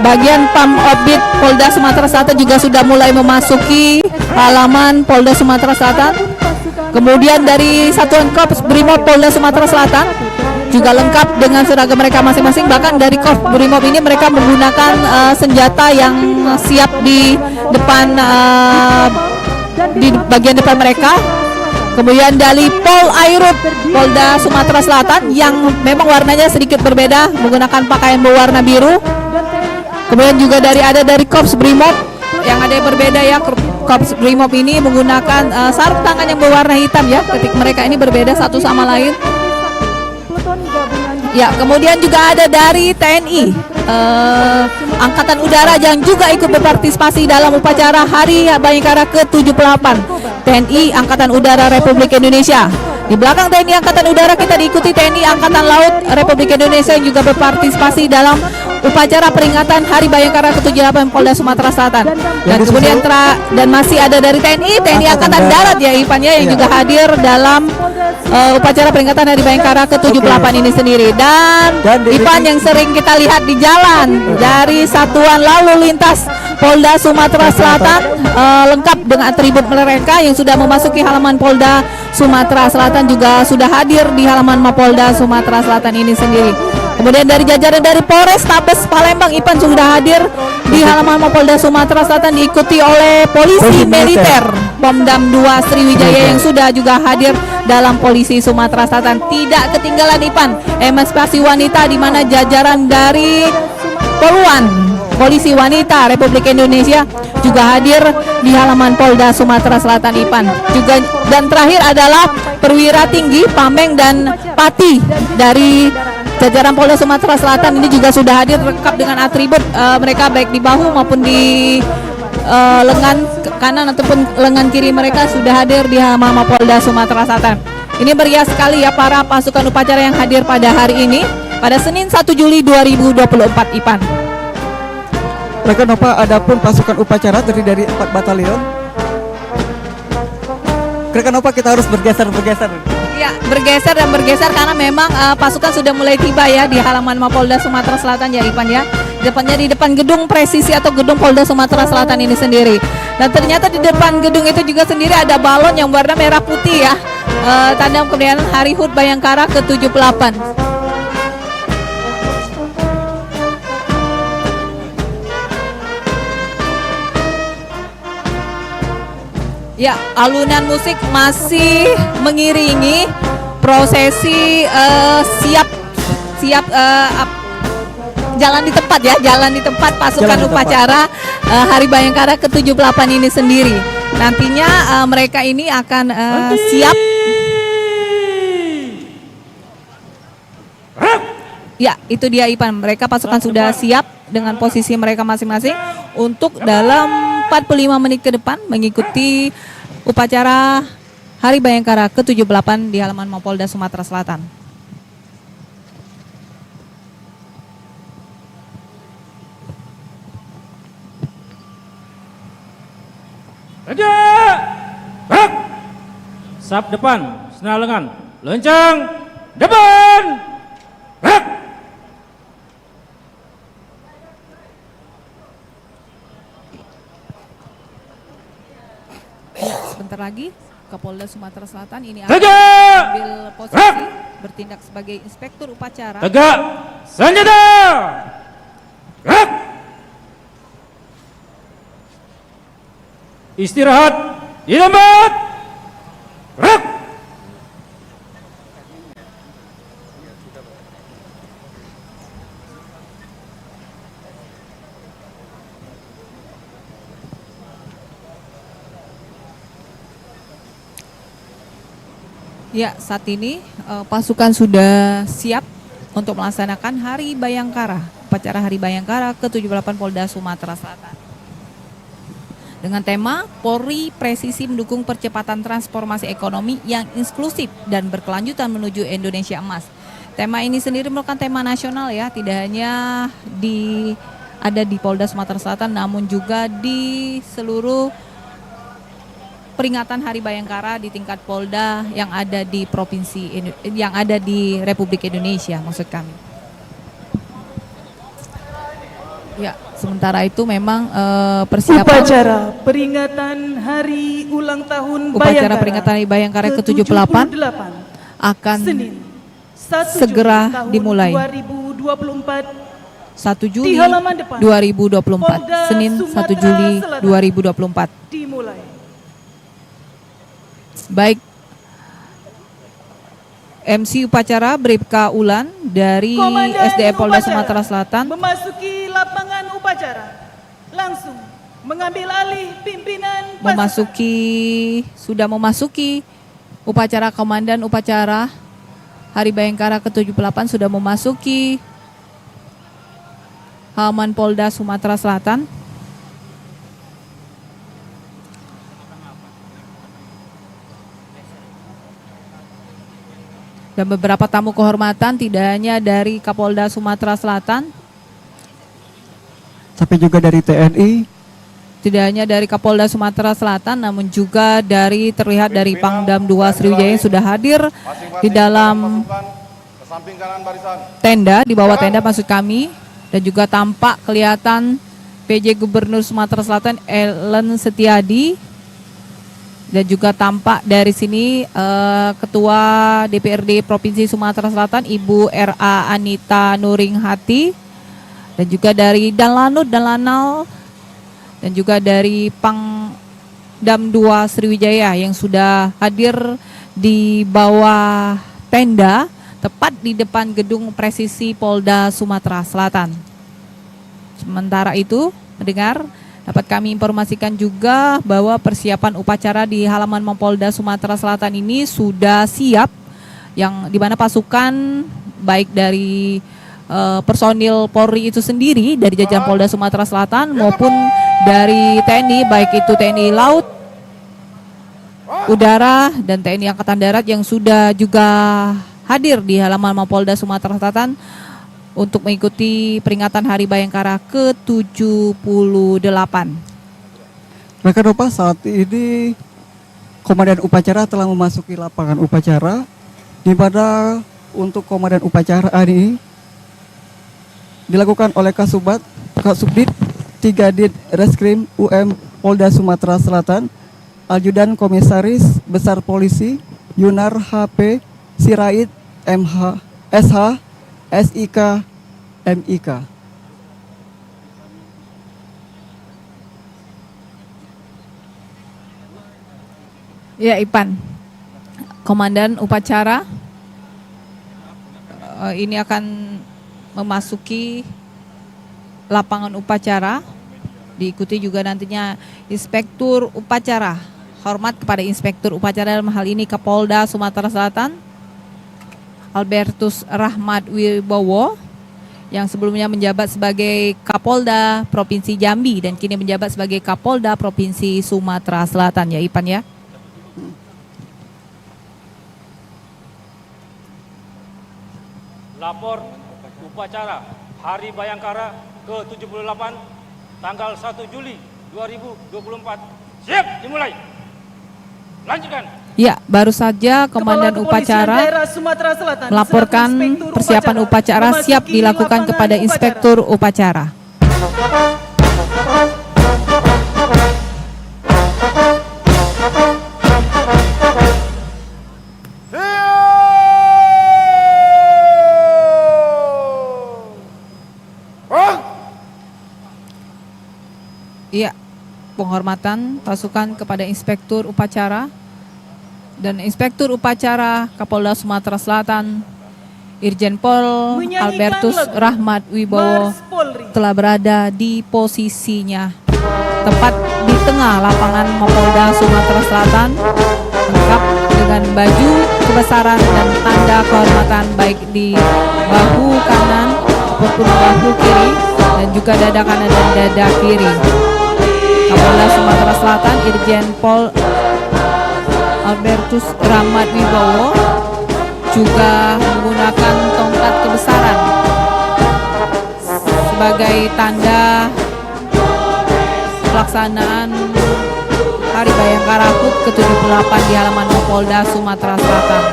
bagian Pamobit Polda Sumatera Selatan juga sudah mulai memasuki halaman Polda Sumatera Selatan. Kemudian dari Satuan Korps Brimob Polda Sumatera Selatan juga lengkap dengan seragam mereka masing-masing. Bahkan dari Korps Brimob ini mereka menggunakan senjata yang siap di depan di bagian depan mereka. Kemudian dari Pol Airut Polda Sumatera Selatan yang memang warnanya sedikit berbeda, menggunakan pakaian berwarna biru. Kemudian juga ada dari Korps Brimob yang ada yang berbeda ya. Korps Brimob ini menggunakan sarung tangan yang berwarna hitam ya. Ketika mereka ini berbeda satu sama lain. Ya, kemudian juga ada dari TNI Angkatan Udara yang juga ikut berpartisipasi dalam upacara Hari Bayangkara ke-78. TNI Angkatan Udara Republik Indonesia. Di belakang TNI Angkatan Udara kita diikuti TNI Angkatan Laut Republik Indonesia yang juga berpartisipasi dalam upacara peringatan Hari Bayangkara ke-78 Polda Sumatera Selatan. Dan kemudian dan masih ada dari TNI Angkatan Darat ya Ipan ya, yang juga hadir dalam upacara peringatan Hari Bayangkara ke-78 ini sendiri. Dan Ipan yang sering kita lihat di jalan dari Satuan Lalu Lintas Polda Sumatera Selatan lengkap dengan atribut mereka yang sudah memasuki halaman Polda Sumatera Selatan juga sudah hadir di halaman Mapolda Sumatera Selatan ini sendiri. Kemudian dari jajaran dari Polres Tabes Palembang Ipan sudah hadir di halaman Mapolda Sumatera Selatan diikuti oleh Polisi Militer Pomdam 2 Sriwijaya yang sudah juga hadir dalam Polisi Sumatera Selatan. Tidak ketinggalan Ipan emansipasi wanita di mana jajaran dari Poluan Polisi Wanita Republik Indonesia juga hadir di halaman Polda Sumatera Selatan Ipan. Juga dan terakhir adalah perwira tinggi Pameng dan Pati dari jajaran Polda Sumatera Selatan ini juga sudah hadir lengkap dengan atribut mereka baik di bahu maupun di lengan kanan ataupun lengan kiri mereka sudah hadir di halaman Polda Sumatera Selatan. Ini meriah sekali ya para pasukan upacara yang hadir pada hari ini pada Senin 1 Juli 2024 Ipan. Rekan Nova, adapun pasukan upacara terdiri dari 4 batalion. Rekan Nova, kita harus bergeser. Ya, bergeser karena memang pasukan sudah mulai tiba ya di halaman Mapolda Sumatera Selatan ya Ipan ya. Depannya di depan gedung presisi atau gedung Polda Sumatera Selatan ini sendiri. Dan ternyata di depan gedung itu juga sendiri ada balon yang warna merah putih ya. Tanda kemudian Hari HUT Bayangkara ke-78. Ya, alunan musik masih mengiringi prosesi siap jalan di tempat pasukan upacara Hari Bayangkara ke-78 ini sendiri. Nantinya mereka ini akan siap. Ya, itu dia Ipan. Mereka pasukan sudah siap dengan posisi mereka masing-masing untuk dalam 45 menit ke depan mengikuti upacara Hari Bayangkara ke-78 di halaman Mapolda Sumatera Selatan. Raja! Sap depan, senal lengan, lencang, depan! Sebentar lagi Kapolda Sumatera Selatan ini akan ambil posisi bertindak sebagai inspektur upacara. Tegak, senjata! Istirahat di tempat. Ya, saat ini pasukan sudah siap untuk melaksanakan Hari Bayangkara, upacara Hari Bayangkara ke-78 Polda Sumatera Selatan. Dengan tema Polri Presisi Mendukung Percepatan Transformasi Ekonomi yang Inklusif dan Berkelanjutan Menuju Indonesia Emas. Tema ini sendiri merupakan tema nasional ya, tidak hanya ada di Polda Sumatera Selatan namun juga di seluruh peringatan Hari Bayangkara di tingkat Polda yang ada di yang ada di Republik Indonesia maksud kami. Ya, sementara itu memang persiapan upacara peringatan Hari Ulang Tahun upacara peringatan Hari Bayangkara ke-78 akan Senin, 1 segera Juli dimulai. 2024 1 Juli di halaman depan 2024, Polda Senin 1 Sumatera Juli Selatan 2024. dimulai. Baik, MC upacara Bribka Ulan dari Komandan SDM Polda upacara Sumatera Selatan memasuki lapangan upacara, langsung mengambil alih pimpinan sudah memasuki upacara. Komandan upacara Hari Bayangkara ke-78 sudah memasuki halaman Polda Sumatera Selatan. Dan beberapa tamu kehormatan tidak hanya dari Kapolda Sumatera Selatan, tapi juga dari TNI. Tidak hanya dari Kapolda Sumatera Selatan, namun juga terlihat dari Pangdam 2 Sriwijaya yang sudah hadir di dalam tenda, di bawah tenda maksud kami, dan juga tampak kelihatan PJ Gubernur Sumatera Selatan Ellen Setiadi, dan juga tampak dari sini Ketua DPRD Provinsi Sumatera Selatan Ibu R.A. Anita Nuringhati, dan juga dari Danlanut dan Lanal, dan juga dari Pangdam 2 Sriwijaya yang sudah hadir di bawah tenda tepat di depan gedung presisi Polda Sumatera Selatan. Sementara itu, mendengar, dapat kami informasikan juga bahwa persiapan upacara di halaman Mapolda Sumatera Selatan ini sudah siap, yang dimana pasukan baik dari personil Polri itu sendiri dari jajaran Polda Sumatera Selatan maupun dari TNI, baik itu TNI Laut, Udara, dan TNI Angkatan Darat yang sudah juga hadir di halaman Mapolda Sumatera Selatan untuk mengikuti peringatan Hari Bayangkara ke-78. Rekan Opa, saat ini Komandan Upacara telah memasuki lapangan upacara, di mana untuk Komandan Upacara ini dilakukan oleh Kasubdit 3 Dit Reskrim UM Polda Sumatera Selatan, Ajudan Komisaris Besar Polisi Yunar HP Sirait MH SH SIK MIK. Ya, Ipan, Komandan Upacara ini akan memasuki lapangan upacara, diikuti juga nantinya Inspektur Upacara. Hormat kepada Inspektur Upacara dalam hal ini Kapolda Sumatera Selatan Albertus Rahmat Wibowo, yang sebelumnya menjabat sebagai Kapolda Provinsi Jambi dan kini menjabat sebagai Kapolda Provinsi Sumatera Selatan, ya Ipan ya. Lapor upacara Hari Bayangkara ke-78 tanggal 1 Juli 2024. Siap, dimulai. Lanjutkan. Ya, baru saja Komandan Upacara melaporkan persiapan upacara siap dilakukan kepada Inspektur Upacara. Iya, penghormatan pasukan kepada Inspektur Upacara dan Inspektur Upacara Kapolda Sumatera Selatan Irjen Pol Albertus Rahmat Wibowo telah berada di posisinya tepat di tengah lapangan Mapolda Sumatera Selatan, lengkap dengan baju kebesaran dan tanda kehormatan baik di bahu kanan maupun bahu kiri dan juga dada kanan dan dada kiri. Kapolda Sumatera Selatan Irjen Pol Albertus Rahmat Wibowo juga menggunakan tongkat kebesaran sebagai tanda pelaksanaan Hari Bayangkara HUT ke-78 di halaman Mapolda Sumatera Selatan.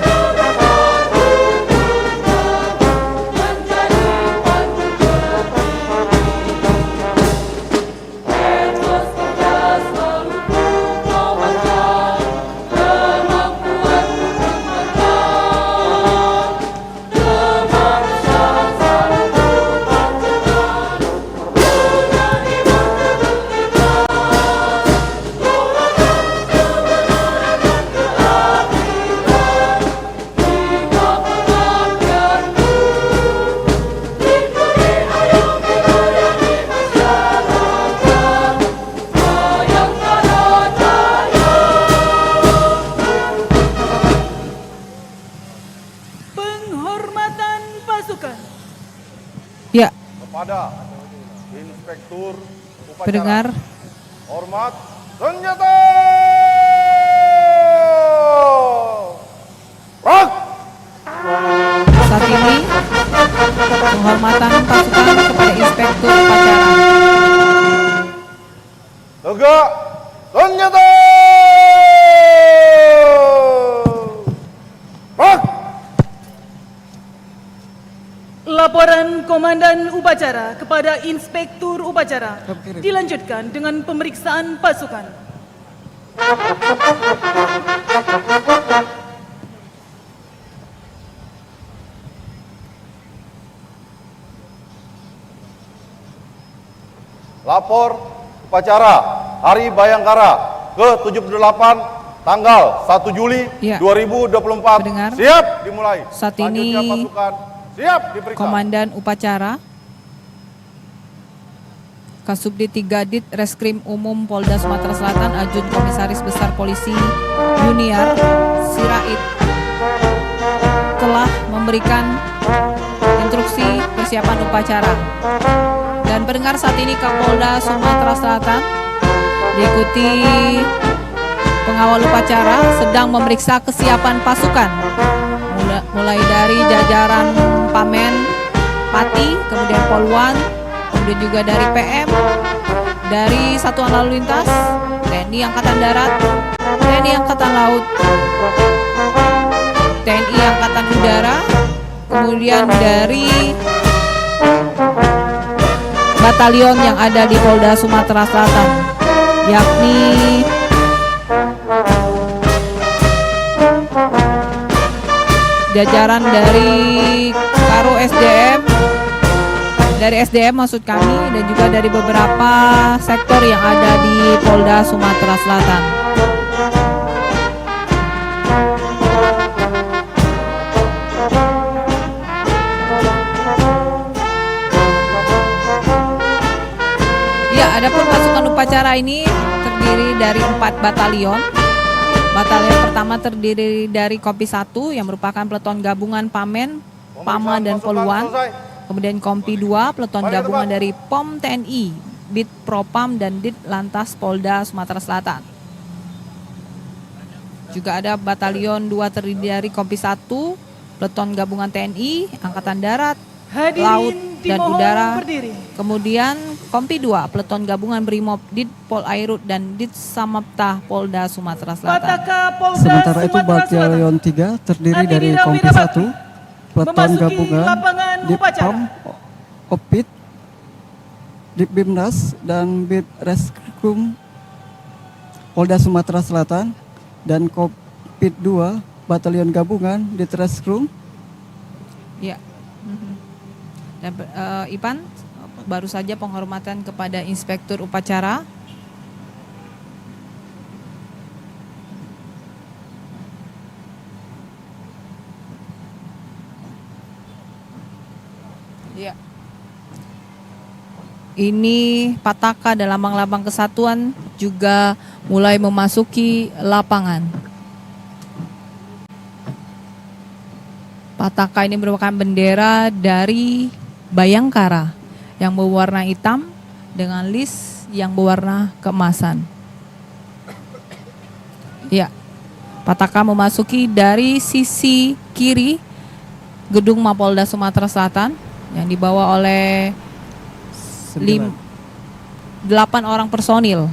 kepada Inspektur Upacara. Pendengar, Hormat senjata. Rak. saat ini penghormatan pasukan kepada Inspektur Upacara. Tegak senjata. Rak. Laporan Komandan Upacara kepada Inspektur Upacara dilanjutkan dengan pemeriksaan pasukan. Lapor upacara Hari Bayangkara ke-78 tanggal 1 Juli 2024. Siap dimulai. Saat ini pasukan siap diperiksa. Komandan Upacara Kasubdit 3 Dit Reskrim Umum Polda Sumatera Selatan Ajun Komisaris Besar Polisi Yuniar Sirait telah memberikan instruksi persiapan upacara. Dan pendengar, saat ini Kapolda Sumatera Selatan diikuti pengawal upacara sedang memeriksa kesiapan pasukan mulai dari jajaran Pamen, Pati, kemudian Polwan, kemudian juga dari PM, dari Satuan Lalu Lintas, TNI Angkatan Darat, TNI Angkatan Laut, TNI Angkatan Udara, kemudian dari batalion yang ada di Polda Sumatera Selatan, yakni jajaran dari Karo SDM, dari SDM maksud kami, dan juga dari beberapa sektor yang ada di Polda Sumatera Selatan. Ya, adapun pasukan upacara ini terdiri dari 4 batalion. Batalion pertama terdiri dari Kompi 1 yang merupakan peleton gabungan Pamen, Pama, dan Poluan. Kemudian Kompi 2, peleton gabungan dari POM TNI, Dit Propam, dan Dit Lantas Polda Sumatera Selatan. Juga ada Batalion 2 terdiri dari Kompi 1, peleton gabungan TNI, Angkatan Darat, Laut, dan Udara. Kemudian Kompi 2, peleton gabungan Brimob, Dit Pol Airut, dan Dit Samapta Polda Sumatera Selatan. Sementara itu Batalion 3 terdiri dari Kompi 1, peleton gabungan Dit Pam, Opit, Dit Bimnas, dan Bit Reskrim Polda Sumatera Selatan, dan Kopit 2, Batalion gabungan Dit Reskrim. Ya. Dan Ipan, baru saja penghormatan kepada Inspektur Upacara. Ya. Ini Pataka dan lambang-lambang kesatuan juga mulai memasuki lapangan. Pataka ini merupakan bendera dari Bayangkara yang berwarna hitam dengan list yang berwarna keemasan. Ya, Pataka memasuki dari sisi kiri gedung Mapolda Sumatera Selatan yang dibawa oleh 8 orang personil.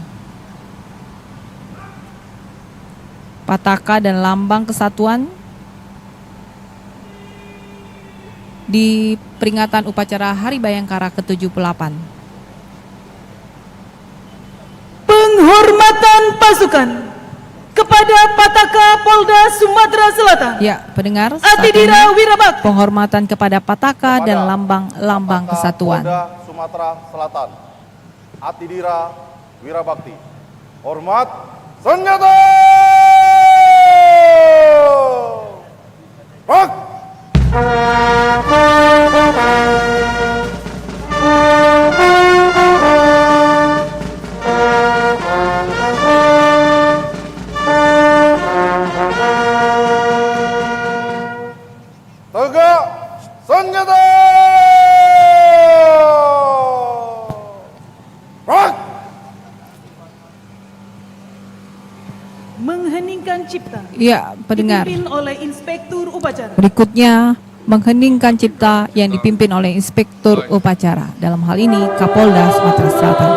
Pataka dan lambang kesatuan di peringatan upacara Hari Bayangkara ke-78. Penghormatan pasukan kepada Pataka Polda Sumatera Selatan. Ya, pendengar, saat Atidira ini Wirabakti. penghormatan kepada Pataka dan lambang-lambang kesatuan. Polda Sumatera Selatan. Atidira Wirabakti. Hormat senjata. Rak. Tegak senjata. cipta. Ya, pendengar. Dipimpin oleh Inspektur Upacara. Berikutnya, mengheningkan cipta yang dipimpin oleh Inspektur Upacara. Dalam hal ini, Kapolda Sumatera Selatan.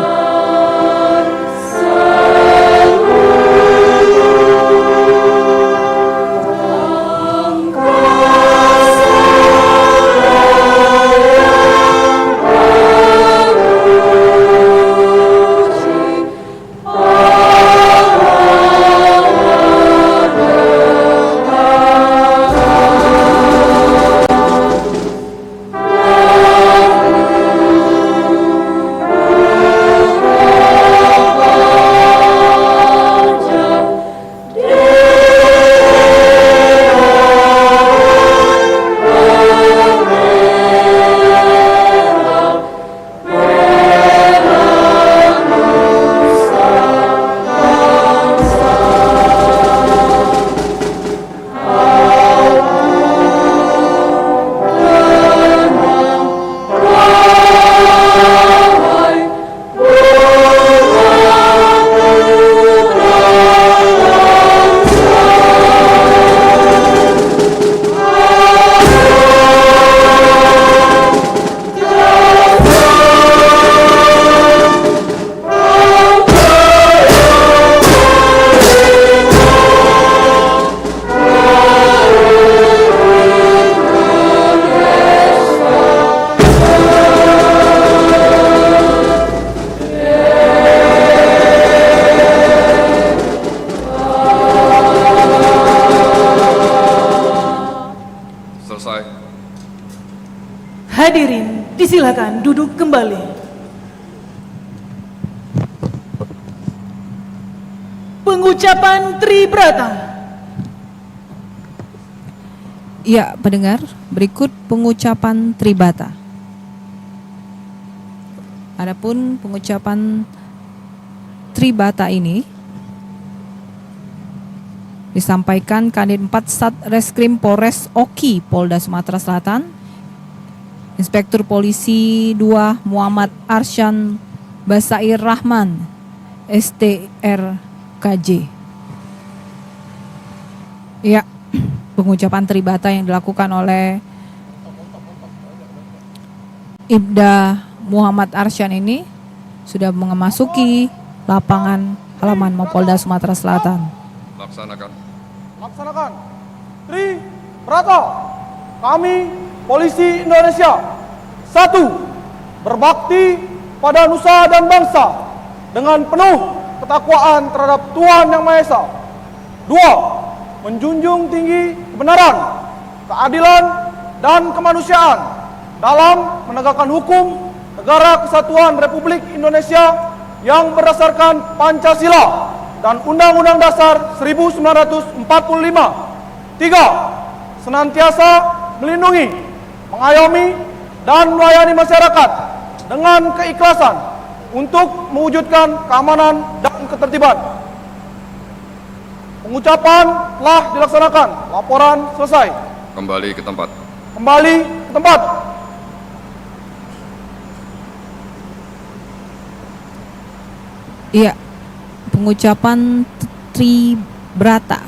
Hadirin, disilakan duduk kembali. Pengucapan Tribrata. Ya, pendengar, berikut pengucapan Tribata. Adapun pengucapan Tribata ini disampaikan Kanit 4 Satreskrim Polres Oki, Polda Sumatera Selatan, Inspektur Polisi 2 Muhammad Arsyan Basair Rahman, STRKJ. Ya, pengucapan Tribata yang dilakukan oleh Ibda Muhammad Arsyan ini sudah memasuki lapangan halaman Mapolda Sumatera Selatan. Laksanakan. Tribrata. Kami Polisi Indonesia. 1. Berbakti pada nusa dan bangsa dengan penuh ketakwaan terhadap Tuhan Yang Maha Esa. 2. Menjunjung tinggi kebenaran, keadilan, dan kemanusiaan dalam menegakkan hukum Negara Kesatuan Republik Indonesia yang berdasarkan Pancasila dan Undang-Undang Dasar 1945. 3. Senantiasa melindungi, mengayomi, dan melayani masyarakat dengan keikhlasan untuk mewujudkan keamanan dan ketertiban. Pengucapan telah dilaksanakan. Laporan selesai. Kembali ke tempat. Kembali ke tempat. Iya, pengucapan Tribrata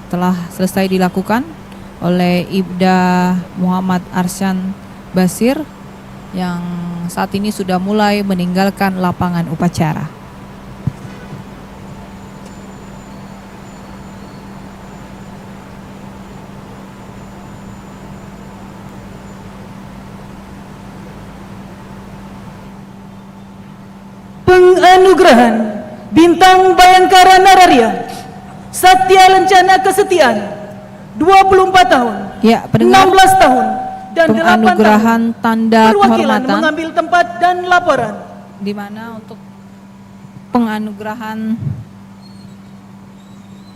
telah selesai dilakukan oleh Ibda Muhammad Arsyan Basir yang saat ini sudah mulai meninggalkan lapangan upacara. Penganugerahan Bintang Bayangkara Nararia Satya Lencana Kesetiaan 24 tahun, ya, 16 tahun, dan 8 penganugerahan tahun. tanda Perwakilan kehormatan mengambil tempat dan laporan. di mana untuk penganugerahan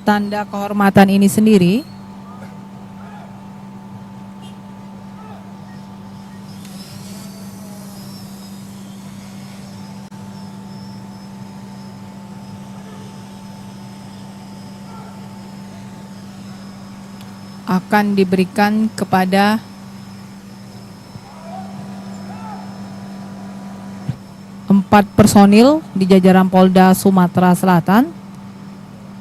tanda kehormatan ini sendiri akan diberikan kepada empat personil di jajaran Polda Sumatera Selatan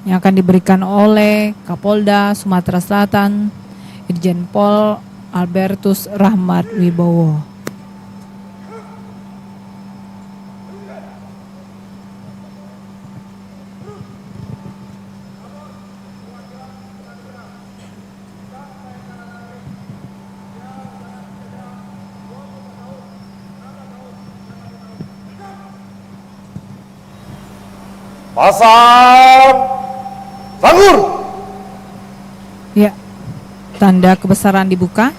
yang akan diberikan oleh Kapolda Sumatera Selatan Irjen Pol Albertus Rahmat Wibowo. Pasang Sanggur. Ya, tanda kebesaran dibuka.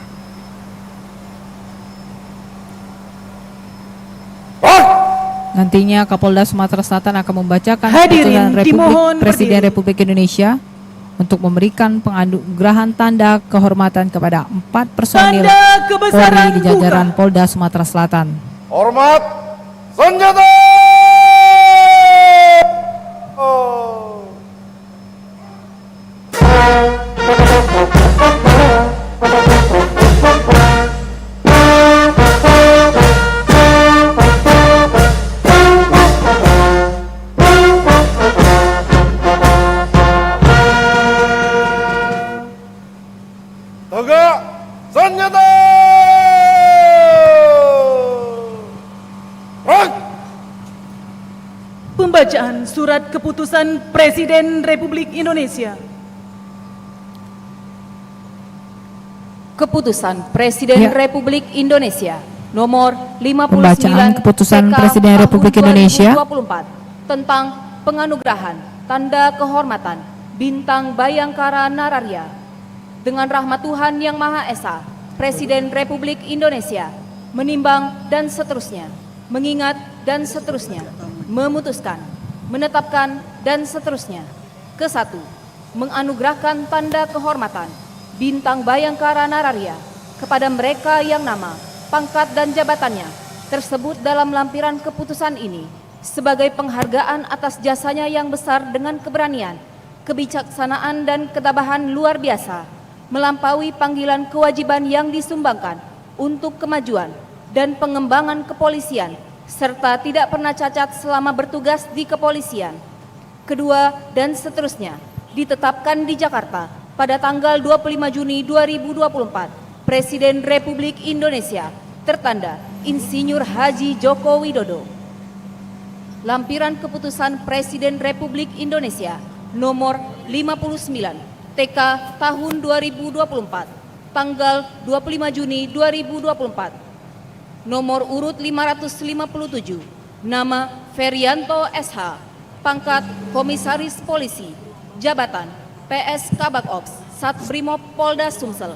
Nantinya Kapolda Sumatera Selatan akan membacakan Hadirin dimohon Presiden berdiri. Republik Indonesia untuk memberikan penganugerahan tanda kehormatan kepada 4 personil Tanda kebesaran Polri di jajaran Polda Sumatera Selatan. Hormat senjata. Tegak senjata. Pembacaan surat keputusan Presiden Republik Indonesia. Keputusan Presiden Republik Indonesia nomor 59 Pembacaan keputusan Presiden Republik Indonesia 2024 tentang penganugerahan tanda kehormatan Bintang Bayangkara Nararya. Dengan rahmat Tuhan Yang Maha Esa, Presiden Republik Indonesia menimbang dan seterusnya, mengingat dan seterusnya, memutuskan, menetapkan dan seterusnya. Ke-1, menganugerahkan tanda kehormatan Bintang Bayangkara Nararya kepada mereka yang nama, pangkat dan jabatannya tersebut dalam lampiran keputusan ini sebagai penghargaan atas jasanya yang besar dengan keberanian, kebijaksanaan dan ketabahan luar biasa, melampaui panggilan kewajiban yang disumbangkan untuk kemajuan dan pengembangan kepolisian, serta tidak pernah cacat selama bertugas di kepolisian. Kedua, dan seterusnya, ditetapkan di Jakarta pada tanggal 25 Juni 2024, Presiden Republik Indonesia, tertanda Insinyur Haji Joko Widodo. Lampiran Keputusan Presiden Republik Indonesia nomor 59 TK tahun 2024, tanggal 25 Juni 2024, nomor urut 557, nama Ferianto SH, pangkat Komisaris Polisi, jabatan PS Kabak Ops, Satbrimob Polda Sumsel.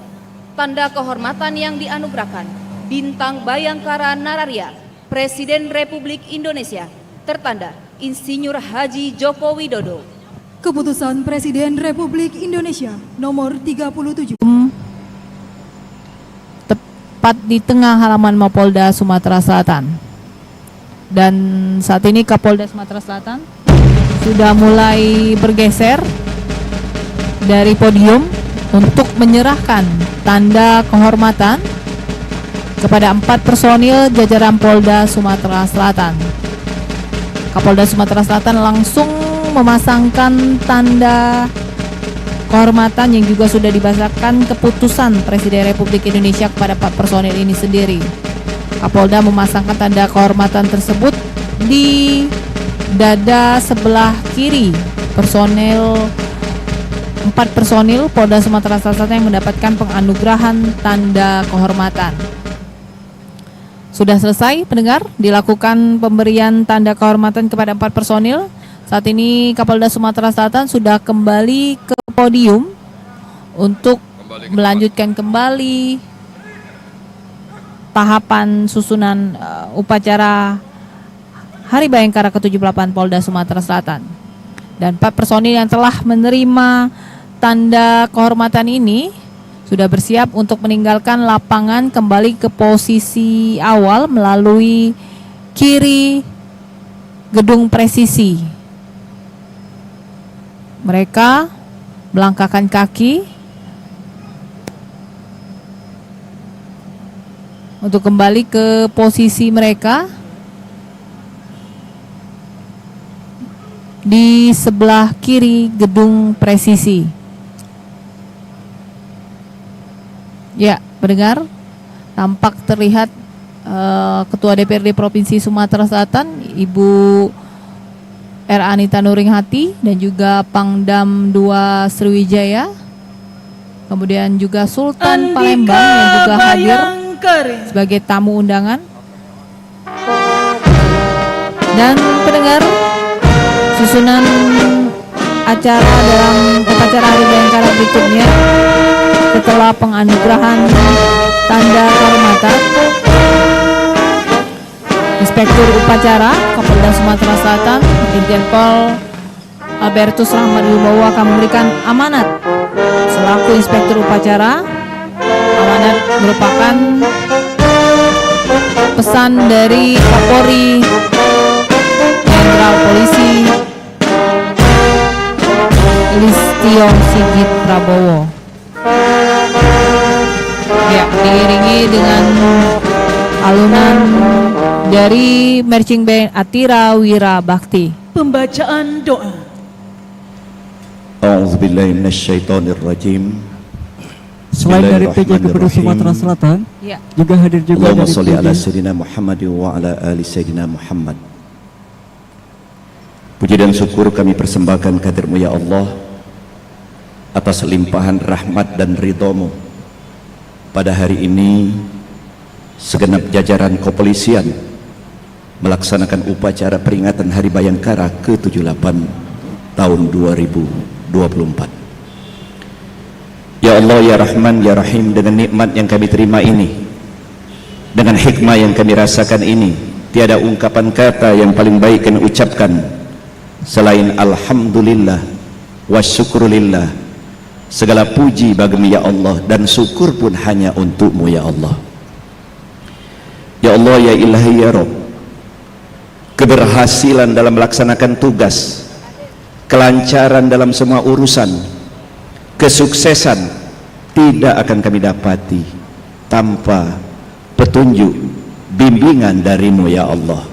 Tanda kehormatan yang dianugerahkan Bintang Bayangkara Nararya, Presiden Republik Indonesia, tertanda Insinyur Haji Joko Widodo. Keputusan Presiden Republik Indonesia nomor 37. Tepat di tengah halaman Mapolda Sumatera Selatan. Dan saat ini Kapolda Sumatera Selatan sudah mulai bergeser dari podium untuk menyerahkan tanda kehormatan kepada 4 personil jajaran Polda Sumatera Selatan. Kapolda Sumatera Selatan langsung memasangkan tanda kehormatan yang juga sudah dibacakan keputusan Presiden Republik Indonesia kepada 4 personil ini sendiri. Kapolda memasangkan tanda kehormatan tersebut di dada sebelah kiri 4 personil Polda Sumatera Selatan yang mendapatkan penganugerahan tanda kehormatan. Sudah selesai pendengar dilakukan pemberian tanda kehormatan kepada 4 personil. Saat ini Kapolda Sumatera Selatan sudah kembali ke podium untuk melanjutkan kembali tahapan susunan upacara Hari Bayangkara ke-78 Polda Sumatera Selatan. Dan 4 personil yang telah menerima tanda kehormatan ini sudah bersiap untuk meninggalkan lapangan kembali ke posisi awal melalui kiri gedung presisi. Mereka melangkahkan kaki untuk kembali ke posisi mereka. di sebelah kiri gedung presisi. Ya, pendengar, tampak terlihat Ketua DPRD Provinsi Sumatera Selatan, Ibu R. Anita Nuringhati, dan juga Pangdam 2 Sriwijaya, kemudian juga Sultan Palembang yang juga hadir sebagai tamu undangan. Dan pendengar, susunan acara dalam upacara Hari Bayangkara berikutnya setelah penganugerahan tanda kehormatan, Inspektur Upacara Kapolda Sumatera Selatan Irjen Pol Albertus Rahmat Wibowo akan memberikan amanat selaku Inspektur Upacara. Amanat merupakan pesan dari Kapolri Jenderal Polisi Listio Sigit Prabowo. Ya, diiringi dengan alunan dari marching band Atira Wira Bakti. Pembacaan doa. A'udzubillahi minasyaitonirrajim. Selain dari PJ Gubernur Sumatera Selatan, ya, juga hadir juga Allahumma dari sholli PJ. ala Sayyidina Muhammad wa ala ali Sayyidina Muhammad. Puji dan syukur kami persembahkan kehadirat-Mu ya Allah atas limpahan rahmat dan ridha-Mu. Pada hari ini segenap jajaran kepolisian melaksanakan upacara peringatan Hari Bayangkara ke-78 tahun 2024. Ya Allah, ya Rahman, ya Rahim, dengan nikmat yang kami terima ini, dengan hikmah yang kami rasakan ini, tiada ungkapan kata yang paling baik kami ucapkan selain Alhamdulillah wa syukrulillah. Segala puji bagimu ya Allah, dan syukur pun hanya untuk-Mu ya Allah. Ya Allah, ya Ilahi, ya Rabb, keberhasilan dalam melaksanakan tugas, kelancaran dalam semua urusan, kesuksesan tidak akan kami dapati tanpa petunjuk, bimbingan dari-Mu ya Allah.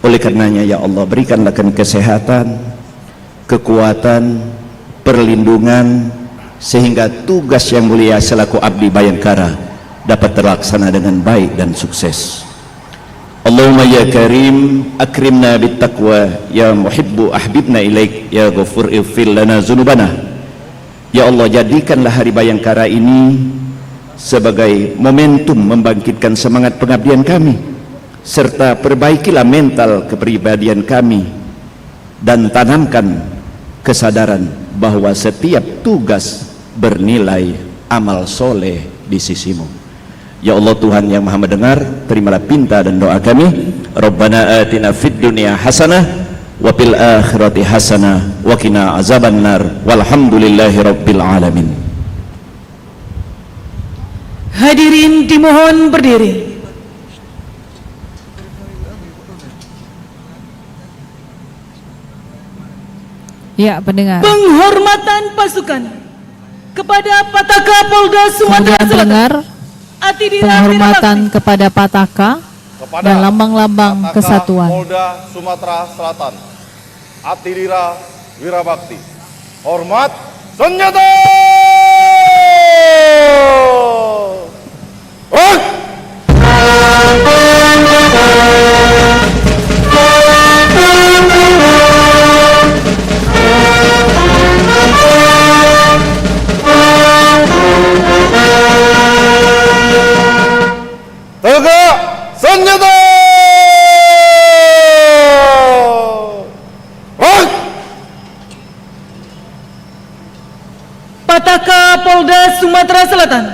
Oleh karenanya ya Allah, berikanlah kami kesehatan, kekuatan, perlindungan, sehingga tugas yang mulia selaku abdi Bayangkara dapat terlaksana dengan baik dan sukses. Allahumma ya Karim akrimna bittaqwa, ya muhibbu ahbibna ilaik, ya ghafur ighfir lana dzunubana. Ya Allah, jadikanlah Hari Bayangkara ini sebagai momentum membangkitkan semangat pengabdian kami, serta perbaikilah mental kepribadian kami, dan tanamkan kesadaran bahwa setiap tugas bernilai amal soleh di sisi-Mu. Ya Allah, Tuhan yang Maha Mendengar, terimalah pinta dan doa kami. Rabbana atina fid dunya hasanah wa fil akhirati hasanah wa qina azabannar, walhamdulillahi rabbil alamin. Hadirin dimohon berdiri. Ya, pendengar. Penghormatan pasukan kepada Pataka Polda Sumatera Selatan. Pendengar, penghormatan kepada Pataka dan lambang-lambang kesatuan. Polda Sumatera Selatan, Atidira Wirabakti. Hormat senjata. Tegak senjata. Pataka Polda Sumatera Selatan,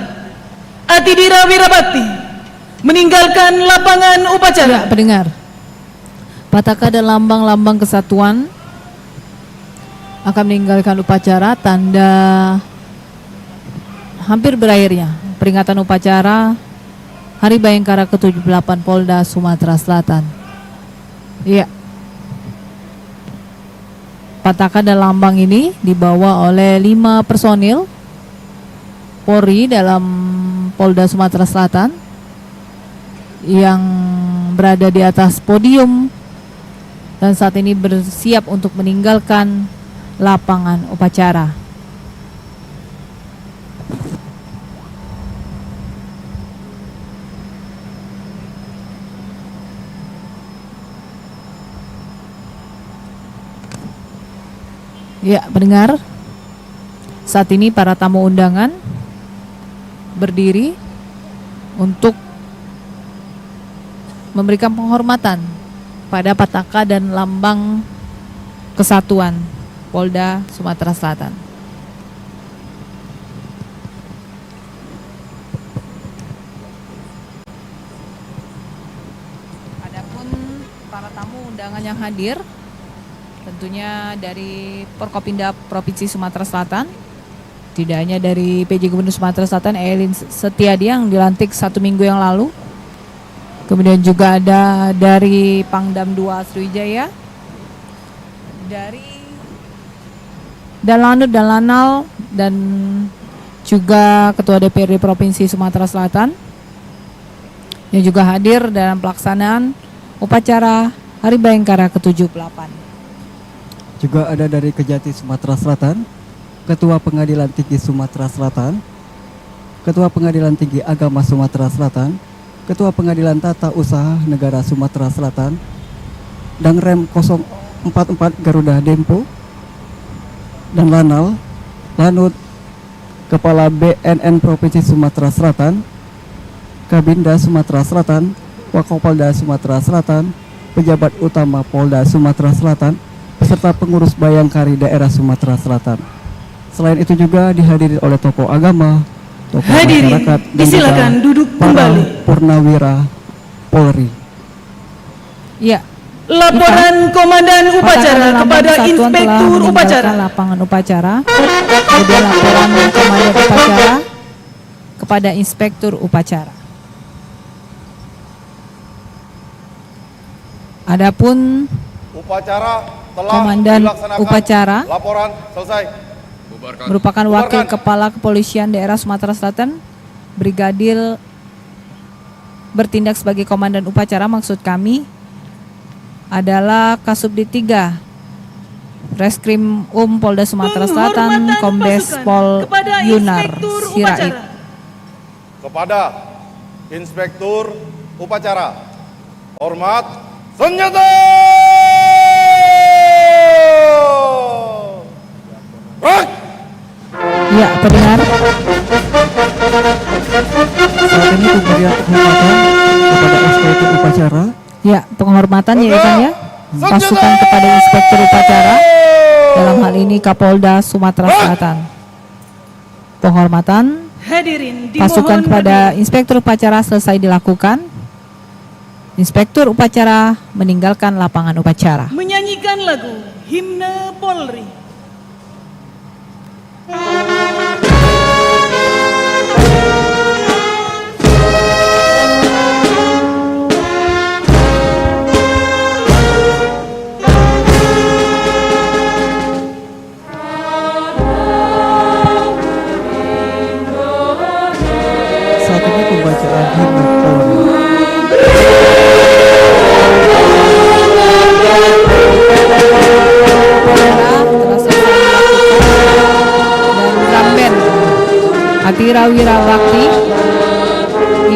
Atidira Wirabakti, meninggalkan lapangan upacara. Ya, pendengar. Pataka dan lambang-lambang kesatuan akan meninggalkan upacara, tanda hampir berakhirnya peringatan upacara Hari Bayangkara ke-78 Polda Sumatera Selatan. Iya. Pataka dan lambang ini dibawa oleh 5 personil Polri dalam Polda Sumatera Selatan yang berada di atas podium dan saat ini bersiap untuk meninggalkan lapangan upacara. Ya, pendengar, saat ini para tamu undangan berdiri untuk memberikan penghormatan pada patakan dan lambang kesatuan Polda Sumatera Selatan. Adapun para tamu undangan yang hadir tentunya dari Forkopimda Provinsi Sumatera Selatan, tidak hanya dari PJ Gubernur Sumatera Selatan Elin Setiadi yang dilantik 1 minggu yang lalu, kemudian juga ada dari Pangdam 2 Sriwijaya, dari Dalanut dan Lanal, dan juga Ketua DPRD Provinsi Sumatera Selatan yang juga hadir dalam pelaksanaan upacara Hari Bayangkara ke-78. Juga ada dari Kejati Sumatera Selatan, Ketua Pengadilan Tinggi Sumatera Selatan, Ketua Pengadilan Tinggi Agama Sumatera Selatan, Ketua Pengadilan Tata Usaha Negara Sumatera Selatan, Dangrem 044 Garuda Dempo, dan Lanal, Lanut, Kepala BNN Provinsi Sumatera Selatan, Kabinda Sumatera Selatan, Wakopolda Sumatera Selatan, pejabat utama Polda Sumatera Selatan, beserta pengurus Bayangkari daerah Sumatera Selatan. Selain itu juga dihadiri oleh tokoh agama, tokoh masyarakat, dan disilakan duduk kembali. Purnawira Polri. Ya. Laporan Komandan Upacara kepada Inspektur Upacara. Lapangan upacara. Kemudian laporan Komandan Upacara kepada Inspektur Upacara. Adapun Upacara telah Komandan dilaksanakan. Upacara Laporan selesai. merupakan Wakil Kepala Kepolisian Daerah Sumatera Selatan, Brigadir bertindak sebagai Komandan Upacara. Maksud kami adalah Kasubdit 3 Reskrim Polda Sumatera Selatan, Kombes Pol Yunar Sirait. Kepada Inspektur Upacara, hormat senjata. Ya, pendengar. Saat ini pemberian penghormatan kepada Inspektur Upacara. Ya, penghormatan ya Ikan ya. Pasukan kepada Inspektur Upacara, dalam hal ini Kapolda Sumatera Selatan. Penghormatan pasukan kepada Inspektur Upacara selesai dilakukan. Inspektur Upacara meninggalkan lapangan upacara. Menyanyikan lagu Himne Polri. Saat ini pembacaan Himne Polri. Atira Wirawakti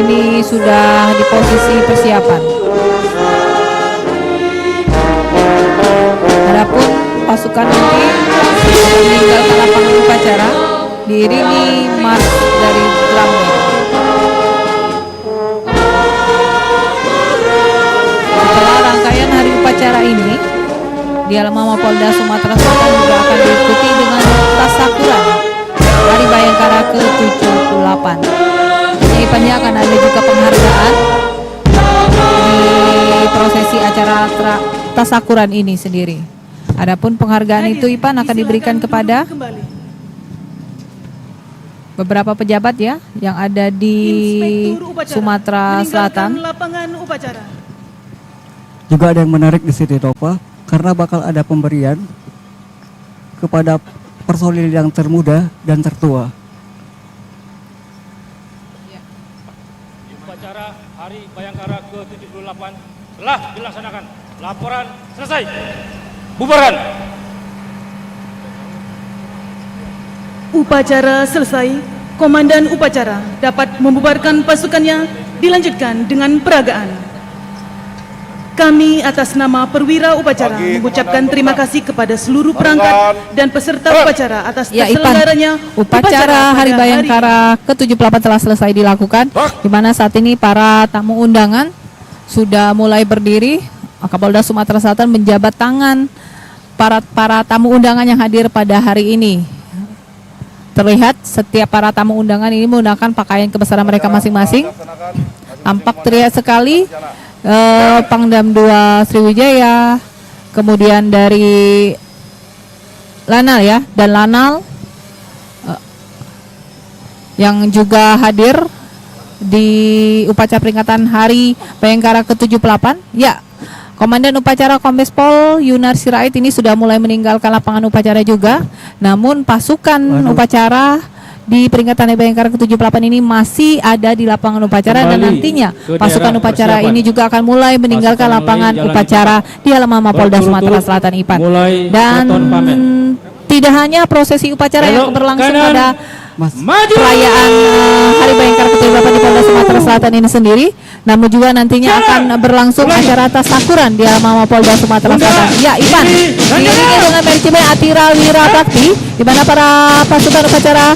ini sudah di posisi persiapan. Adapun pasukan nanti meninggalkan lapangan upacara diiringi mas dari drum band. Setelah rangkaian hari upacara ini, di halaman Mapolda Sumatera Selatan juga akan diikuti dengan tasakuran Hari Bayangkara ke-78. Penyiapannya akan ada juga penghargaan di prosesi acara tasakuran ini sendiri. Adapun penghargaan itu Ipan akan diberikan kepada beberapa pejabat ya yang ada di Sumatera Selatan. Juga ada yang menarik di sini Nova, karena bakal ada pemberian kepada personil yang termuda dan tertua. Upacara Hari Bayangkara ke-78 telah dilaksanakan. Laporan selesai. Bubarkan. Upacara selesai. Komandan upacara dapat membubarkan pasukannya, dilanjutkan dengan peragaan. Kami atas nama perwira upacara mengucapkan terima kasih kepada seluruh perangkat dan peserta upacara atas terselenggaranya upacara Hari Bayangkara ke-78 telah selesai dilakukan, di mana saat ini para tamu undangan sudah mulai berdiri. Kapolda Sumatera Selatan menjabat tangan para tamu undangan yang hadir pada hari ini. Terlihat setiap para tamu undangan ini menggunakan pakaian kebesaran mereka masing-masing. Tampak terlihat sekali Pangdam 2 Sriwijaya, kemudian dari Lanal ya, dan Lanal yang juga hadir di upacara peringatan Hari Bayangkara ke-78. Ya, Komandan Upacara Kombes Pol Yunar Sirait ini sudah mulai meninggalkan lapangan upacara juga. Namun pasukan upacara di peringatan Hari Bayangkara ke-78 ini masih ada di lapangan upacara, dan nantinya pasukan upacara ini juga akan mulai meninggalkan lapangan upacara di halaman Mapolda Sumatera Selatan Ipan. Dan tidak hanya prosesi upacara yang berlangsung pada perayaan Hari Bayangkara ke-78 di Polda Sumatera Selatan ini sendiri, namun juga nantinya akan berlangsung acara tasyakuran di halaman Mapolda Sumatera Selatan. Ya, Ipan, diiringi dengan manajemen Atira Wira Bakti, di mana para pasukan upacara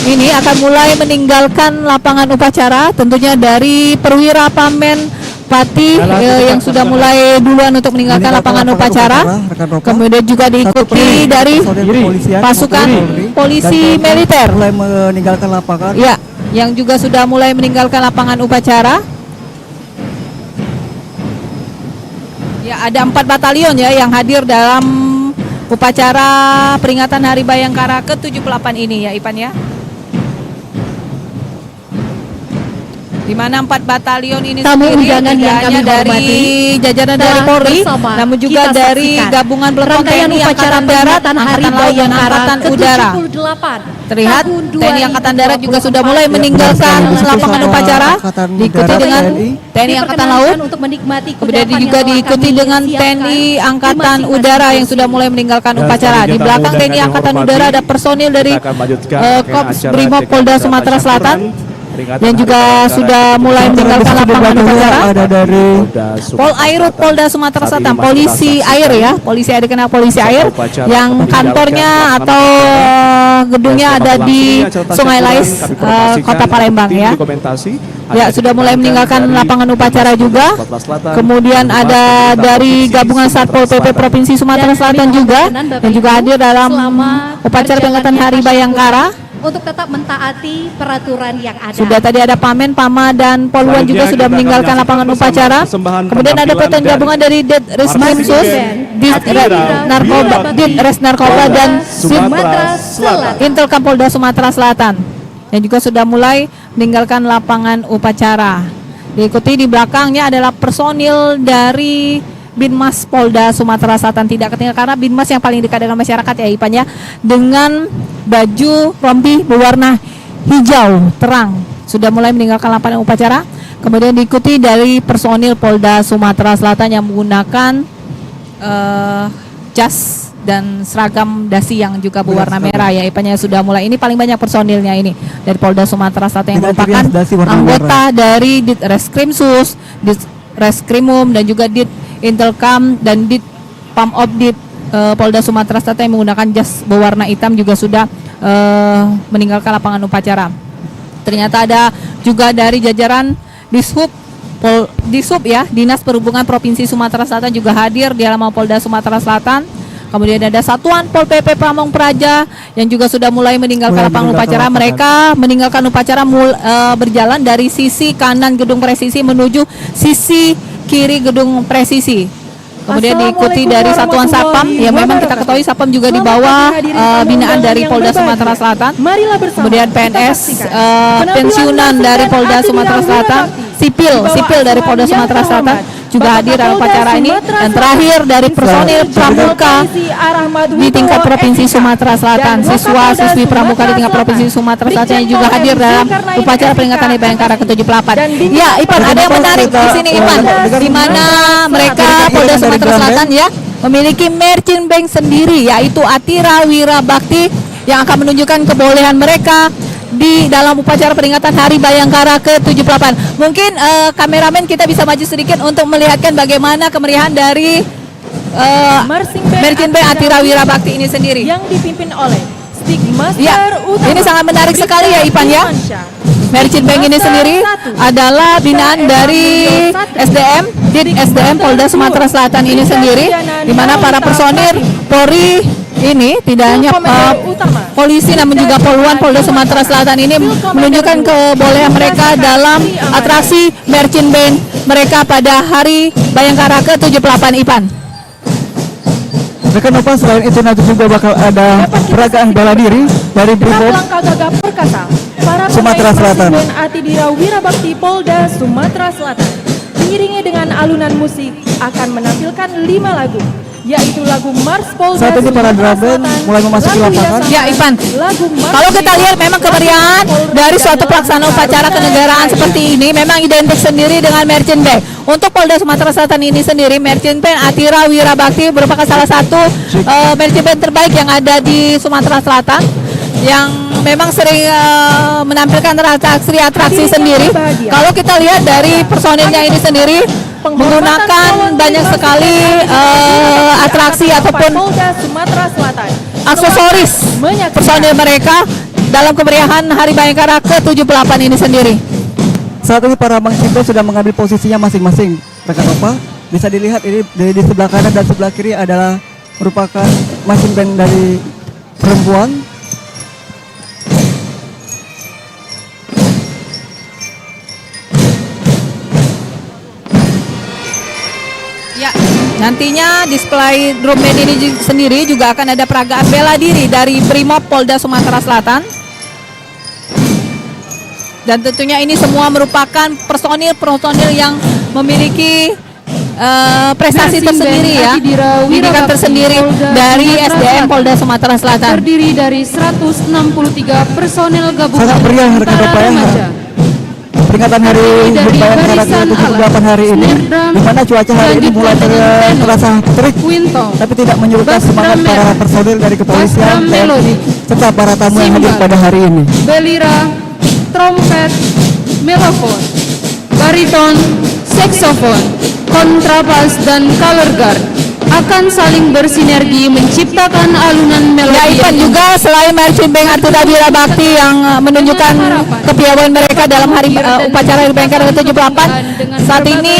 ini akan mulai meninggalkan lapangan upacara, tentunya dari perwira Pamen Pati yang sudah mulai duluan untuk meninggalkan lapangan upacara, kemudian juga diikuti dari pasukan polisi militer mulai meninggalkan lapangan. Ya, yang juga sudah mulai meninggalkan lapangan upacara. Ya, ada 4 batalion ya yang hadir dalam upacara peringatan Hari Bayangkara ke-78 ini ya, Ipan ya. Di mana 4 batalion ini sendiri tidak hanya dari jajaran dari Polri, namun juga dari gabungan peleton TNI Angkatan Darat, Angkatan Laut, dan Angkatan Udara. Terlihat TNI Angkatan Darat juga sudah mulai meninggalkan lapangan upacara, diikuti dengan TNI Angkatan Laut, kemudian juga diikuti dengan TNI Angkatan Udara yang sudah mulai meninggalkan upacara. Di belakang TNI Angkatan Udara ada personil dari Korps Brimob Polda Sumatera Selatan yang juga sudah mulai meninggalkan lapangan upacara. Ada dari Pol Airut Polda Sumatera Selatan, polisi air ya, polisi air dikenal polisi air, yang kantornya atau gedungnya ada di Sungai Lais, Kota Palembang ya. Ya, sudah mulai meninggalkan lapangan upacara juga. Kemudian ada dari gabungan Satpol PP Provinsi Sumatera Selatan juga, yang juga hadir dalam upacara peringatan Hari Bayangkara. Untuk tetap mentaati peraturan yang ada. Sudah tadi ada Pamen, Pama, dan Poluan juga sudah meninggalkan lapangan upacara. Kemudian ada peleton gabungan dari Ditreskrimsus, Ditres Narkoba, dan Sumatera Selatan, Intelkam Polda Sumatera Selatan, yang juga sudah mulai meninggalkan lapangan upacara. Diikuti di belakangnya adalah personil dari Binmas Polda Sumatera Selatan, tidak ketinggalan karena Binmas yang paling dekat dengan masyarakat ya, Ipan ya, dengan baju rompi berwarna hijau terang sudah mulai meninggalkan lapangan upacara. Kemudian diikuti dari personil Polda Sumatera Selatan yang menggunakan jas dan seragam dasi yang juga berwarna merah ya, Ipan ya, sudah mulai. Ini paling banyak personilnya ini dari Polda Sumatera Selatan yang merupakan anggota dari Ditreskrimsus, Ditreskrimum, dan juga Intelkam dan Pamobdit Polda Sumatera Selatan yang menggunakan jas berwarna hitam juga sudah meninggalkan lapangan upacara. Ternyata ada juga dari jajaran Dishub ya, Dinas Perhubungan Provinsi Sumatera Selatan juga hadir di halaman Polda Sumatera Selatan. Kemudian ada Satuan Pol PP Pamong Praja yang juga sudah mulai meninggalkan lapangan upacara. Mereka meninggalkan upacara berjalan dari sisi kanan gedung presisi menuju sisi kiri gedung presisi. Kemudian diikuti dari Satuan Sapam, yang memang kita ketahui Sapam juga di bawah binaan dari Polda Sumatera Selatan. Kemudian PNS, pensiunan dari Polda Sumatera Selatan, sipil dari Polda Sumatera Selatan juga hadir dalam upacara ini. Dan terakhir dari personil pramuka di tingkat Provinsi Sumatera Selatan, siswa-siswi pramuka di tingkat Provinsi Sumatera Selatan yang juga hadir dalam upacara peringatan Hari Bayangkara ke-78. Ya, Ipan, ada yang menarik di sini, Ipan, di mana mereka Polda iringan dari Sumatera drum Selatan band. ya memiliki marching band sendiri, yaitu Atira Wira Bakti, yang akan menunjukkan kebolehan mereka di dalam upacara peringatan Hari Bayangkara ke-78. Mungkin kameramen kita bisa maju sedikit untuk melihatkan bagaimana kemeriahan dari marching band Atira Wira Bakti ini sendiri. Yang dipimpin oleh Stigmaster Ya, Utama. ini sangat menarik sekali ya Ipan ya. Marching band ini sendiri adalah binaan dari SDM, Dit SDM Polda Sumatera Selatan ini sendiri, di mana para personil Polri ini tidak hanya polisi namun juga poluan Polda Sumatera Selatan ini menunjukkan kebolehan mereka dalam atraksi marching band mereka pada Hari Bayangkara ke-78 Ipan. Rekan Nova, selain itu nanti juga bakal ada peragaan bela diri dari Brimob Langkah gagap perkasa para Sumatera Selatan. Marching Band Atidira Wirabakti Polda Sumatera Selatan diiringi dengan alunan musik akan menampilkan 5 lagu, yaitu lagu Mars Polda Saat ini para Sumatera drum band Selatan, mulai memasuki lagu lapangan. Yayasan, Ya Ipan, lagu Mars kalau kita lihat memang kemeriahan dari suatu pelaksanaan upacara kenegaraan seperti ini memang identik sendiri dengan marching band. Untuk Polda Sumatera Selatan ini sendiri, marching band Atira Wira Bakti merupakan salah satu marching band terbaik yang ada di Sumatera Selatan, yang memang sering menampilkan atraksi sendiri. Kalau kita lihat dari personilnya ini sendiri menggunakan banyak sekali atraksi ataupun Polda Sumatera Selatan. aksesoris personil mereka dalam kemeriahan Hari Bayangkara ke-78 ini sendiri. Saat ini para marching band sudah mengambil posisinya masing-masing. Rekan Nova, bisa dilihat ini di sebelah kanan dan sebelah kiri adalah merupakan marching band dari perempuan. Ya, nantinya display drum band ini sendiri juga akan ada peragaan bela diri dari Brimob Polda Sumatera Selatan. Dan tentunya ini semua merupakan personil yang memiliki prestasi tersendiri ya, pendidikan tersendiri dari SDM Polda Sumatera Selatan. Terdiri dari 163 personil gabungan Sangat meriah rekan Nova ya. Peringatan Hari Bayangkara ke-78 hari ini, di mana cuaca hari ini mulai terasa terik, tapi tidak menyurutkan semangat para personil dari kepolisian, TNI, serta para tamu yang hadir pada hari ini. belira, trompet, melofon, bariton, saksofon, kontrabas, dan color guard akan saling bersinergi menciptakan alunan melodi. Ya Ipan juga selain marching band Atira Wira Bakti yang menunjukkan kepiawaian mereka dalam hari upacara Hari Bayangkara ke-78, saat ini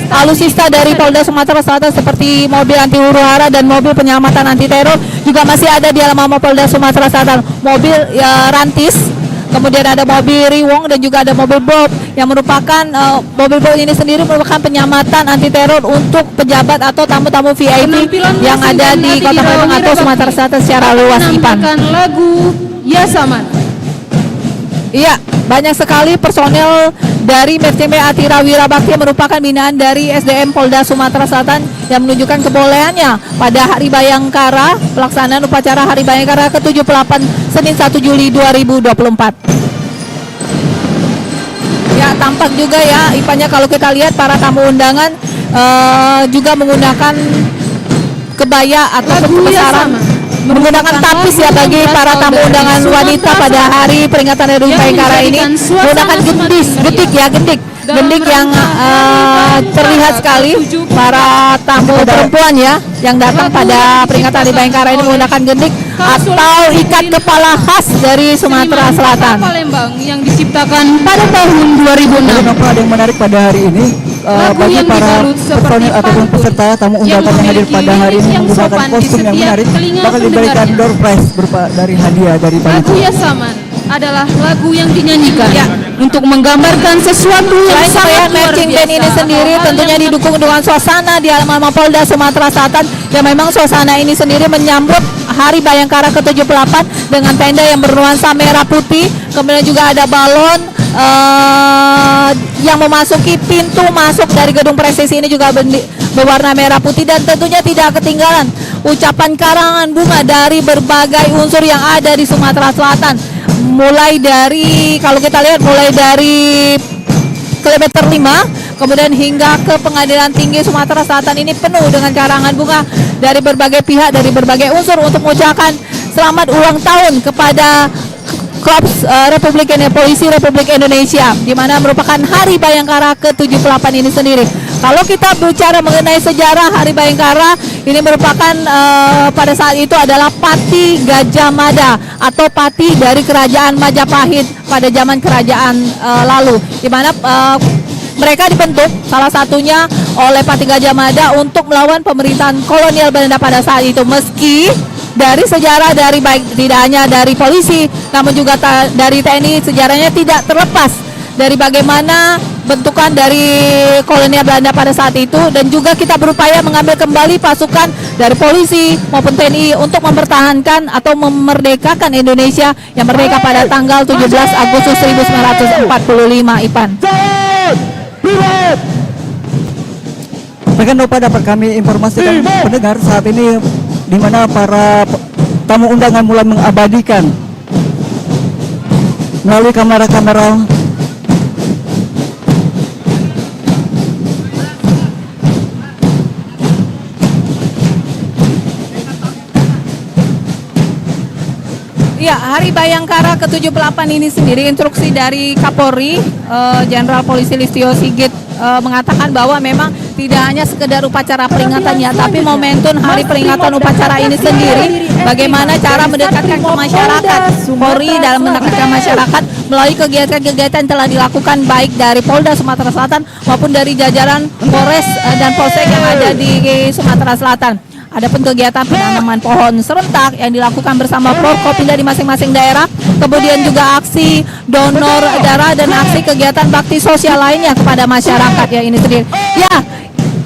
alutsista dari Polda Sumatera Selatan seperti mobil anti huru hara dan mobil penyelamatan anti teror juga masih ada di halaman Polda Sumatera Selatan. Mobil Rantis, kemudian ada mobil Riwong dan juga ada mobil Bob yang merupakan mobil Bob ini sendiri merupakan penyelamatan anti teror untuk pejabat atau tamu-tamu VIP yang ada di Kota Bandung atau Sumatera Selatan secara luas Ipan. Lagu Yasaman. Iya, banyak sekali personel dari marching band Atira Wira Bakti yang merupakan binaan dari SDM Polda Sumatera Selatan yang menunjukkan kebolehannya pada Hari Bayangkara, pelaksanaan upacara Hari Bayangkara ke-78 Senin 1 Juli 2024. Ya, tampak juga ya Ipannya kalau kita lihat para tamu undangan juga menggunakan kebaya atau kebesaran, menggunakan tapis ya bagi para tamu undangan wanita pada hari peringatan Hari Bayangkara ini, menggunakan gendik yang terlihat sekali para tamu perempuan ya yang datang pada peringatan Hari Bayangkara ini menggunakan gendik atau ikat kepala khas dari Sumatera Selatan. Palembang yang diciptakan pada tahun 2006. Kenapa ada yang menarik pada hari ini bagi para personil ataupun peserta tamu undangan yang hadir pada hari ini menggunakan kostum yang menarik bakal diberikan door prize berupa dari hadiah dari Lagu panitia. Yasaman adalah lagu yang dinyanyikan untuk menggambarkan sesuatu yang Selain sangat kebaya luar marching band ini biasa. sendiri tentunya didukung dengan suasana di halaman Polda Sumatera Selatan yang memang suasana ini sendiri menyambut Hari Bayangkara ke-78 dengan tenda yang bernuansa merah putih, kemudian juga ada balon yang memasuki pintu masuk dari gedung presisi ini juga berwarna merah putih, dan tentunya tidak ketinggalan ucapan karangan bunga dari berbagai unsur yang ada di Sumatera Selatan. Mulai dari kalau kita lihat mulai dari kilometer 5 kemudian hingga ke Pengadilan Tinggi Sumatera Selatan ini penuh dengan karangan bunga dari berbagai pihak, dari berbagai unsur untuk mengucapkan selamat ulang tahun kepada Korps Polisi Republik Indonesia, di mana merupakan Hari Bayangkara ke-78 ini sendiri. Kalau kita bicara mengenai sejarah Hari Bayangkara, ini merupakan pada saat itu adalah Pati Gajah Mada atau Pati dari Kerajaan Majapahit pada zaman kerajaan lalu, di mana mereka dibentuk salah satunya oleh Pati Gajah Mada untuk melawan pemerintahan kolonial Belanda pada saat itu. Meski dari sejarah dari baik tidak hanya dari polisi namun juga dari TNI, sejarahnya tidak terlepas dari bagaimana bentukan dari kolonial Belanda pada saat itu, dan juga kita berupaya mengambil kembali pasukan dari polisi maupun TNI untuk mempertahankan atau memerdekakan Indonesia yang merdeka pada tanggal 17 Agustus 1945. Ipan. Rekan Dopa, dapat kami informasikan pendengar saat ini di mana para tamu undangan mulai mengabadikan melalui kamera-kamera Ya, Hari Bayangkara ke-78 ini sendiri, instruksi dari Kapolri Jenderal Polisi Listio Sigit mengatakan bahwa memang tidak hanya sekedar upacara peringatannya, tapi momentum hari peringatan upacara ini sendiri, bagaimana cara mendekatkan ke masyarakat. Polri dalam mendekatkan masyarakat melalui kegiatan-kegiatan yang telah dilakukan baik dari Polda Sumatera Selatan maupun dari jajaran Polres dan Polsek yang ada di Sumatera Selatan. Adapun kegiatan penanaman pohon serentak yang dilakukan bersama Forkopimda di masing-masing daerah, kemudian juga aksi donor darah dan aksi kegiatan bakti sosial lainnya kepada masyarakat ya ini sendiri. Ya,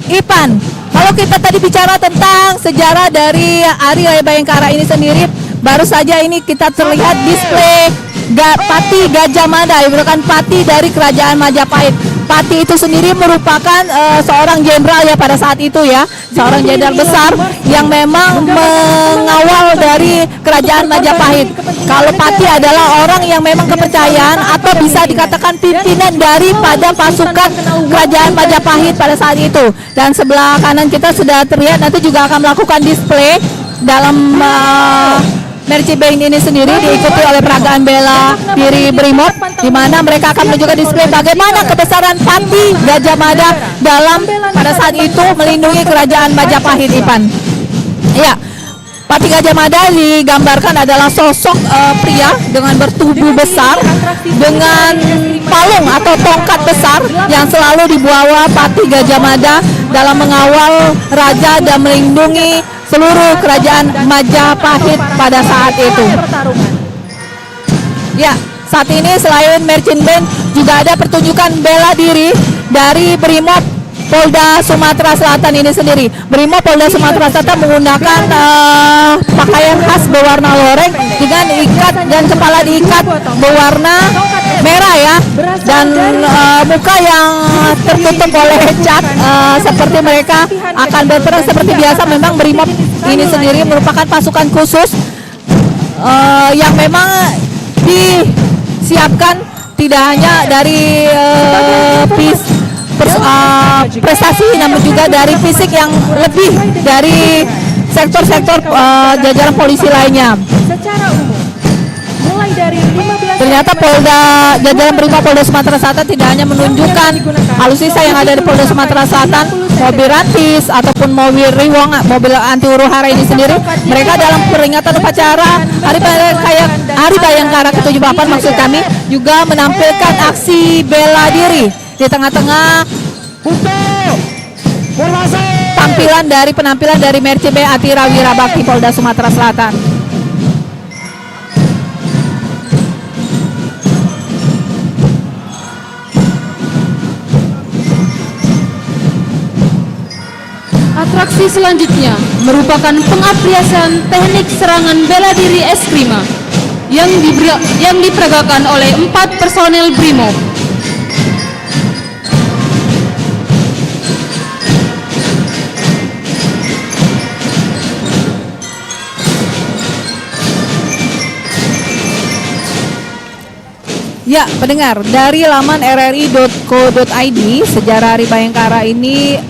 Ipan, kalau kita tadi bicara tentang sejarah dari Hari Raya Bayangkara ini sendiri, baru saja ini kita terlihat display Pati Gajah Mada, yang merupakan Pati dari Kerajaan Majapahit. Pati itu sendiri merupakan seorang jenderal ya pada saat itu ya, seorang jenderal besar yang memang mengawal dari Kerajaan Majapahit. Kalau Pati adalah orang yang memang kepercayaan atau bisa dikatakan pimpinan daripada pasukan Kerajaan Majapahit pada saat itu. Dan sebelah kanan kita sudah terlihat nanti juga akan melakukan display dalam Merci Band ini sendiri diikuti oleh peragaan bela diri Brimob, di mana mereka akan menunjukkan display bagaimana kebesaran Pati Gajah Mada dalam pada saat itu melindungi Kerajaan Majapahit. Ipan. Ya, Pati Gajah Mada digambarkan adalah sosok pria dengan bertubuh besar dengan palung atau tongkat besar yang selalu dibawa Pati Gajah Mada dalam mengawal raja dan melindungi seluruh Kerajaan Majapahit pada saat itu. Ya, saat ini selain Merchant Band juga ada pertunjukan bela diri dari Brimob Polda Sumatera Selatan ini sendiri. Brimob Polda Sumatera Selatan menggunakan pakaian khas berwarna loreng dengan ikat dan kepala diikat berwarna merah ya, dan muka yang tertutup oleh cat seperti mereka akan berperang seperti biasa. Memang Brimob ini sendiri merupakan pasukan khusus yang memang disiapkan tidak hanya dari prestasi namun juga dari fisik yang lebih dari sektor-sektor jajaran polisi lainnya. Secara umum, mulai dari 15 ternyata jajaran Brimob Polda Sumatera Selatan tidak hanya menunjukkan alutsista yang ada di Polda Sumatera Selatan, mobil rantis ataupun mobil riwong, mobil anti huru-hara ini sendiri, mereka dalam peringatan upacara Hari Bayangkara ke-78 maksud kami juga menampilkan aksi bela diri di tengah-tengah penampilan dari Merci B Atira Wirabakti Polda Sumatera Selatan. Atraksi selanjutnya merupakan pengapliasan teknik serangan bela diri Eskrima yang diperagakan oleh 4 personel Brimob. Ya, pendengar, dari laman rri.co.id, sejarah Hari Bayangkara ini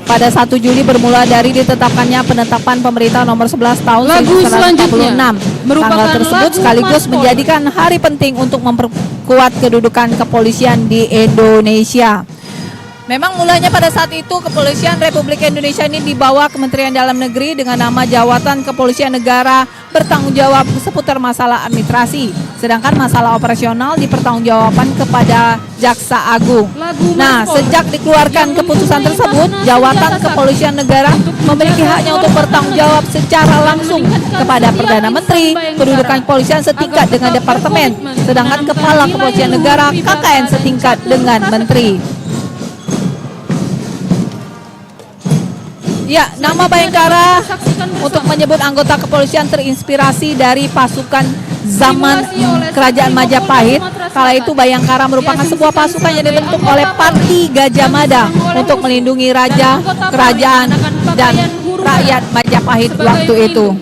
pada 1 Juli bermula dari ditetapkannya penetapan pemerintah nomor 11 tahun 1946. Tanggal tersebut sekaligus menjadikan hari penting untuk memperkuat kedudukan kepolisian di Indonesia. Memang mulanya pada saat itu Kepolisian Republik Indonesia ini di bawah Kementerian Dalam Negeri dengan nama Jawatan Kepolisian Negara bertanggung jawab seputar masalah administrasi, sedangkan masalah operasional dipertanggungjawabkan kepada Jaksa Agung. Nah, sejak dikeluarkan keputusan tersebut, Jawatan Kepolisian Negara memiliki haknya untuk bertanggung jawab secara langsung kepada Perdana Menteri, kedudukan kepolisian setingkat dengan departemen, sedangkan Kepala Kepolisian Negara KKN setingkat dengan Menteri. Ya, nama Bayangkara untuk menyebut anggota kepolisian terinspirasi dari pasukan zaman Kerajaan Majapahit. Kala itu Bayangkara merupakan sebuah pasukan yang dibentuk oleh Pati Gajah Mada untuk melindungi raja, kerajaan, dan rakyat Majapahit waktu itu.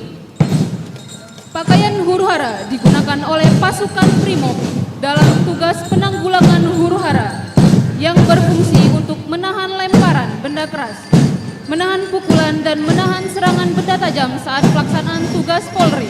Pakaian huru-hara digunakan oleh pasukan Brimob dalam tugas penanggulangan huru-hara yang berfungsi untuk menahan lemparan benda keras, menahan pukulan dan menahan serangan benda tajam saat pelaksanaan tugas Polri.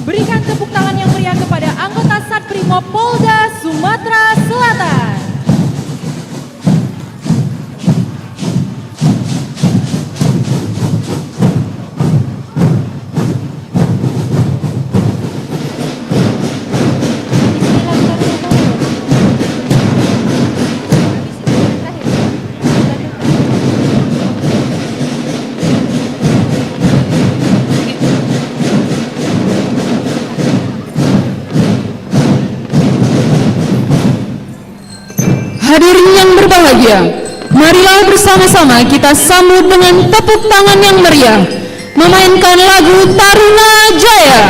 Berikan tepuk tangan yang meriah kepada anggota Satbrimob Polda Sumatera Selatan. Hadirin yang berbahagia, marilah bersama-sama kita sambut dengan tepuk tangan yang meriah, memainkan lagu Taruna Jaya.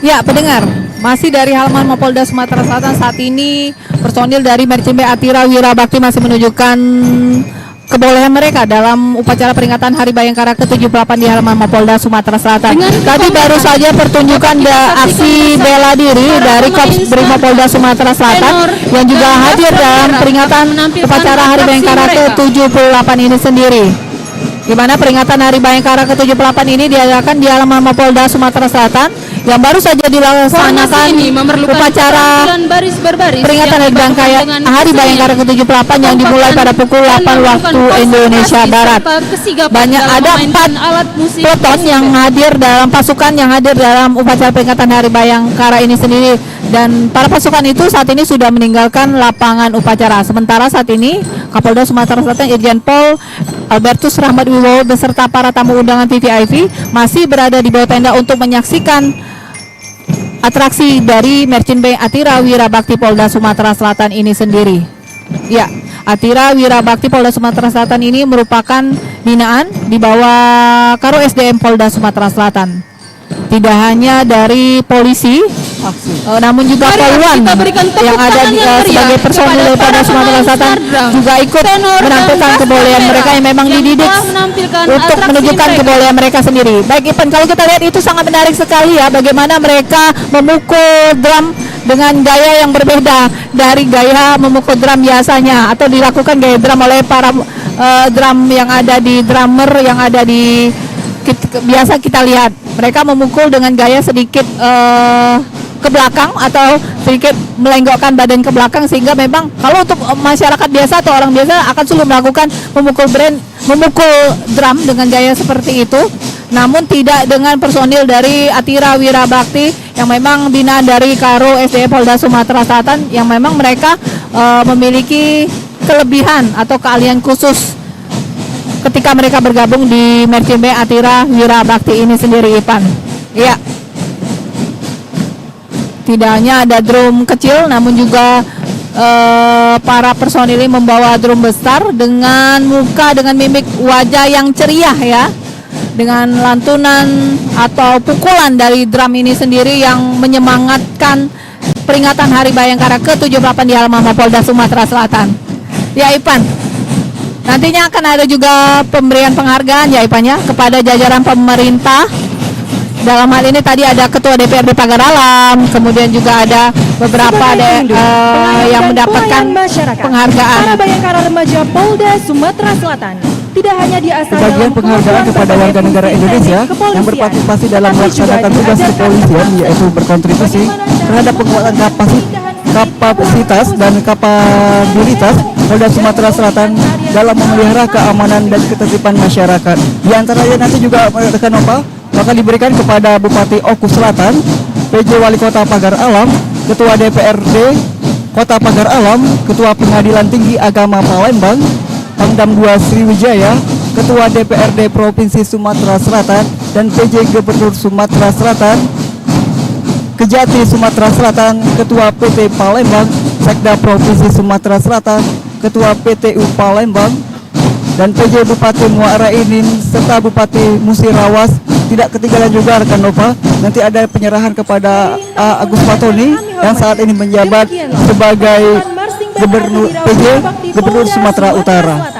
Ya, pendengar, masih dari halaman Mapolda Sumatera Selatan saat ini personil dari Merchant Bay Atira Wirabakti masih menunjukkan kebolehan mereka dalam upacara peringatan Hari Bayangkara ke-78 di halaman Mapolda Sumatera Selatan. Tadi baru saja pertunjukan aksi bela diri dari Korps Brimob Polda Sumatera Selatan yang juga hadir dalam peringatan upacara Hari Bayangkara ke-78 ini sendiri. Di mana peringatan Hari Bayangkara ke-78 ini diadakan di halaman Mapolda Sumatera Selatan yang baru saja dilaksanakan upacara peringatan Hari Bayangkara ke-78 yang dimulai pada pukul 8 waktu Indonesia Barat. Ada 4 peloton yang hadir dalam pasukan yang hadir dalam upacara peringatan Hari Bayangkara ini sendiri, dan para pasukan itu saat ini sudah meninggalkan lapangan upacara. Sementara saat ini Kapolda Sumatera Selatan Irjen Pol Albertus Rahmat Wibowo beserta para tamu undangan VVIP masih berada di bawah tenda untuk menyaksikan atraksi dari Merchant Bay Atira Wirabakti Polda Sumatera Selatan ini sendiri. Ya, Atira Wirabakti Polda Sumatera Selatan ini merupakan binaan di bawah Karo SDM Polda Sumatera Selatan. Tidak hanya dari polisi, namun juga poluan yang ada sebagai personil Polda Sumatera Selatan juga ikut menampilkan kebolehan mereka yang memang dididik untuk menunjukkan kebolehan mereka sendiri. Baik Ipan, kalau kita lihat itu sangat menarik sekali ya, bagaimana mereka memukul drum dengan gaya yang berbeda dari gaya memukul drum biasanya atau dilakukan gaya drum oleh para drum yang ada di drummer yang ada di biasa kita lihat. Mereka memukul dengan gaya sedikit ke belakang atau sedikit melenggokkan badan ke belakang, sehingga memang kalau untuk masyarakat biasa atau orang biasa akan sulit melakukan memukul drum dengan gaya seperti itu. Namun tidak dengan personil dari Atira Wirabakti yang memang binaan dari Karo SDM Polda Sumatera Selatan yang memang mereka memiliki kelebihan atau keahlian khusus ketika mereka bergabung di Merchant Bay Atira Wirabakti ini sendiri, Ipan. Iya. Tidak hanya ada drum kecil, namun juga para personil ini membawa drum besar dengan muka, dengan mimik wajah yang ceria ya, dengan lantunan atau pukulan dari drum ini sendiri yang menyemangatkan peringatan Hari Bayangkara ke-78 di halaman Mapolda Sumatera Selatan. Ya Ipan, nantinya akan ada juga pemberian penghargaan ya Ipan ya kepada jajaran pemerintah. Dalam hal ini tadi ada Ketua DPRD Pagar Alam, kemudian juga ada beberapa yang mendapatkan penghargaan. Para Bayangkara Remaja Polda Sumatera Selatan tidak hanya diasah sebagian penghargaan kepada warga negara Indonesia yang berpartisipasi dalam melaksanakan tugas kepolisian, yaitu berkontribusi terhadap penguatan kapasitas dan kapabilitas Polda Sumatera Selatan dalam memelihara keamanan dan ketertiban masyarakat. Di antaranya nanti juga rekan Nova bakal diberikan kepada Bupati Oku Selatan, PJ Wali Kota Pagar Alam, Ketua DPRD Kota Pagar Alam, Ketua Pengadilan Tinggi Agama Palembang, Pangdam 2 Sriwijaya, Ketua DPRD Provinsi Sumatera Selatan, dan PJ Gubernur Sumatera Selatan, Kejati Sumatera Selatan, Ketua PT Palembang, Sekda Provinsi Sumatera Selatan, Ketua PTU Palembang, dan PJ Bupati Muara Enim serta Bupati Musirawas. Tidak ketinggalan juga rekan Nova, nanti ada penyerahan kepada Agus Fatoni yang saat ini menjabat sebagai Gubernur Sumatera Utara.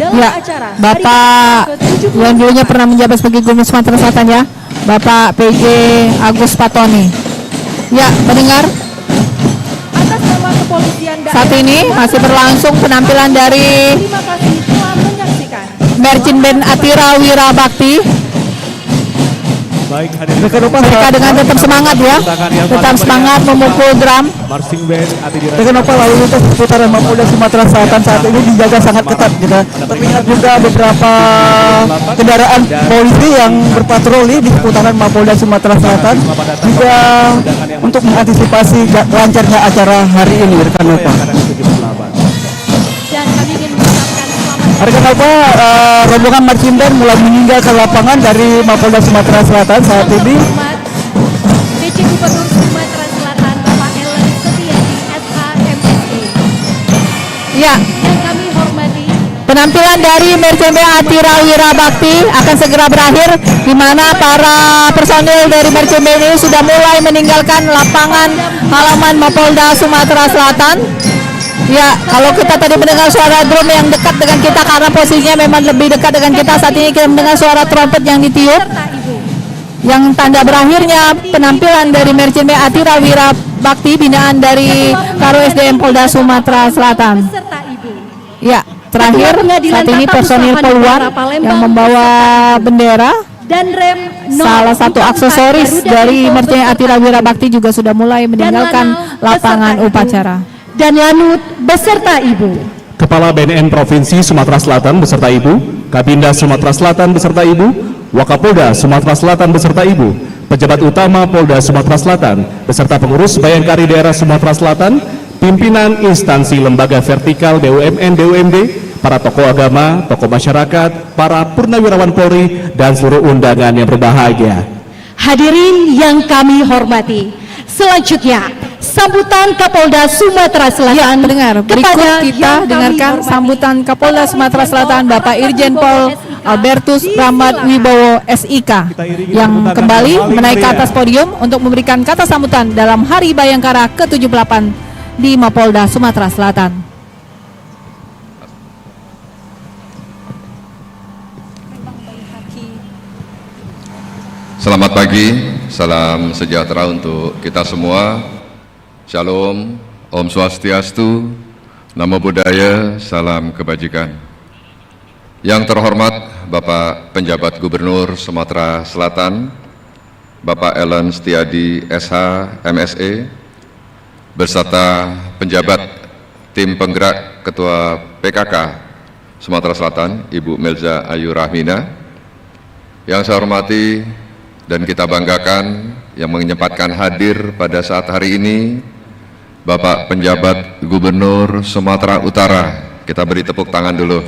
Ya, Bapak yang dulunya pernah menjabat sebagai Gubernur Sumatera Selatan ya, Bapak PJ Agus Fatoni. Ya, mendengar. Saat ini masih berlangsung penampilan dari Merchant Band Atira Wira Bakti. Baik, mereka dengan tetap semangat ya, tetap semangat memukul drum. Rekan Nova, lalu lintas seputaran Mapolda Sumatera Selatan saat ini dijaga sangat ketat. Kita terlihat juga beberapa kendaraan polisi yang berpatroli di seputaran Mapolda Sumatera Selatan juga untuk mengantisipasi lancarnya acara hari ini, rekan Nova. Rekan Nova, rombongan marching band mulai meninggalkan lapangan dari Mapolda Sumatera Selatan saat ini. PJ Gubernur Sumatera Selatan Bapak Ellen Setiadi SH MSE. Ya. Yang kami hormati. Penampilan dari Merchant Band Atira Wira Bakti akan segera berakhir, di mana para personil dari Merchant Band ini sudah mulai meninggalkan lapangan halaman Mapolda Sumatera Selatan. Ya, kalau kita tadi mendengar suara drum yang dekat dengan kita karena posisinya memang lebih dekat dengan kita, saat ini kita mendengar suara trompet yang ditiup yang tanda berakhirnya penampilan dari Merchant Band Atira Wira Bakti binaan dari Karo SDM Polda Sumatera Selatan. Ya, terakhir saat ini personil keluar yang membawa bendera dan rem salah satu aksesoris dari Merchant Band Atira Wira Bakti juga sudah mulai meninggalkan lapangan upacara. Dan Lanut beserta Ibu. Kepala BNN Provinsi Sumatera Selatan beserta Ibu, Kabinda Sumatera Selatan beserta Ibu, Wakapolda Sumatera Selatan beserta Ibu, pejabat utama Polda Sumatera Selatan beserta pengurus Bayangkari daerah Sumatera Selatan, pimpinan instansi lembaga vertikal BUMN BUMD, para tokoh agama, tokoh masyarakat, para purnawirawan Polri, dan seluruh undangan yang berbahagia. Hadirin yang kami hormati, selanjutnya sambutan Kapolda Sumatera Selatan. Ya, pendengar, berikut kita dengarkan sambutan Kapolda Sumatera Selatan Bapak Irjen Pol Albertus Rahmat Wibowo SIK yang kembali menaik ke atas podium untuk memberikan kata sambutan dalam Hari Bayangkara ke-78 di Mapolda Sumatera Selatan. Selamat pagi, salam sejahtera untuk kita semua. Shalom, Om Swastiastu, Namo Buddhaya, salam kebajikan. Yang terhormat Bapak Penjabat Gubernur Sumatera Selatan, Bapak Ellen Setiadi SH MSE, beserta penjabat tim penggerak Ketua PKK Sumatera Selatan, Ibu Melza Ayu Rahmina. Yang saya hormati dan kita banggakan yang menyempatkan hadir pada saat hari ini, Bapak Penjabat Gubernur Sumatera Utara. Kita beri tepuk tangan dulu.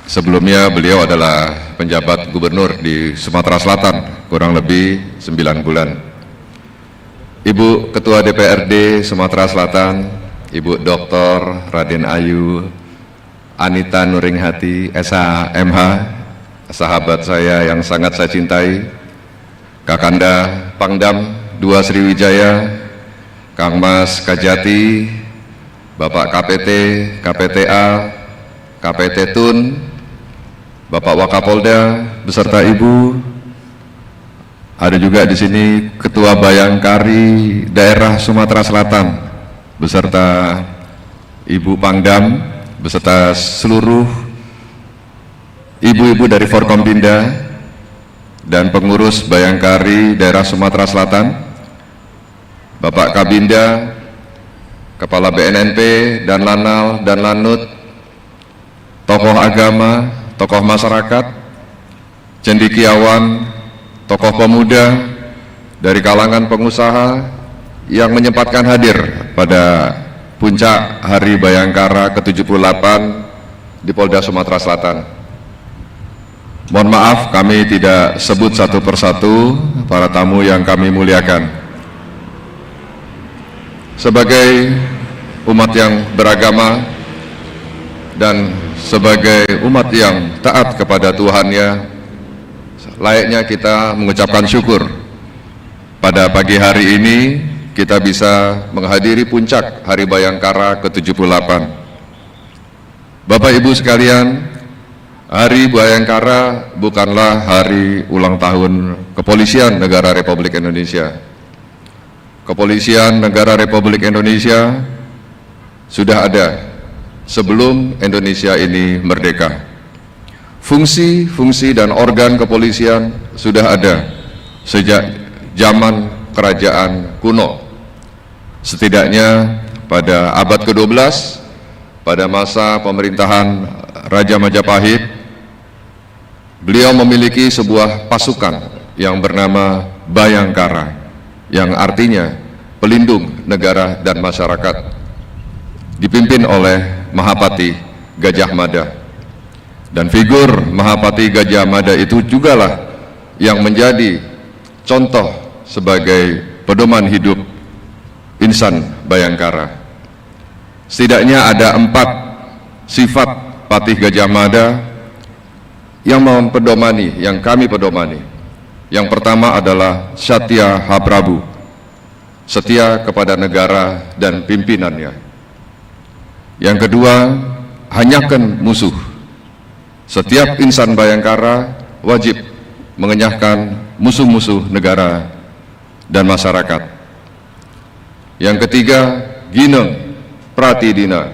Sebelumnya beliau adalah penjabat gubernur di Sumatera Selatan kurang lebih 9 bulan. Ibu Ketua DPRD Sumatera Selatan, Ibu Dr. Raden Ayu Anita Nuringhati, SH.MH, sahabat saya yang sangat saya cintai, Kakanda Pangdam 2 Sriwijaya, Kang Mas Kajati, Bapak KPT, KPTA, KPT Tun, Bapak Wakapolda beserta Ibu. Ada juga di sini Ketua Bayangkari Daerah Sumatera Selatan beserta Ibu Pangdam beserta seluruh ibu-ibu dari Forkompinda dan pengurus Bayangkari Daerah Sumatera Selatan, Bapak Kabinda, Kepala BNNP dan Lanal dan Lanut, tokoh agama, tokoh masyarakat, cendekiawan, tokoh pemuda dari kalangan pengusaha yang menyempatkan hadir pada puncak Hari Bayangkara ke-78 di Polda Sumatera Selatan. Mohon maaf kami tidak sebut satu persatu para tamu yang kami muliakan. Sebagai umat yang beragama dan sebagai umat yang taat kepada Tuhannya, layaknya kita mengucapkan syukur pada pagi hari ini kita bisa menghadiri puncak Hari Bayangkara ke-78. Bapak Ibu sekalian, Hari Bayangkara bukanlah hari ulang tahun Kepolisian Negara Republik Indonesia. Kepolisian Negara Republik Indonesia sudah ada sebelum Indonesia ini merdeka. Fungsi-fungsi dan organ kepolisian sudah ada sejak zaman kerajaan kuno. Setidaknya pada abad ke-12, pada masa pemerintahan Raja Majapahit, beliau memiliki sebuah pasukan yang bernama Bayangkara, yang artinya pelindung negara dan masyarakat, dipimpin oleh Mahapati Gajah Mada. Dan figur Mahapati Gajah Mada itu jugalah yang menjadi contoh sebagai pedoman hidup insan Bayangkara. Setidaknya ada 4 sifat Patih Gajah Mada yang mempedomani, yang kami pedomani. Yang pertama adalah Satya Haprabu, setia kepada negara dan pimpinannya. Yang kedua, hanyakan musuh. Setiap insan Bayangkara wajib mengenyahkan musuh-musuh negara dan masyarakat. Yang ketiga, gineng pratidina,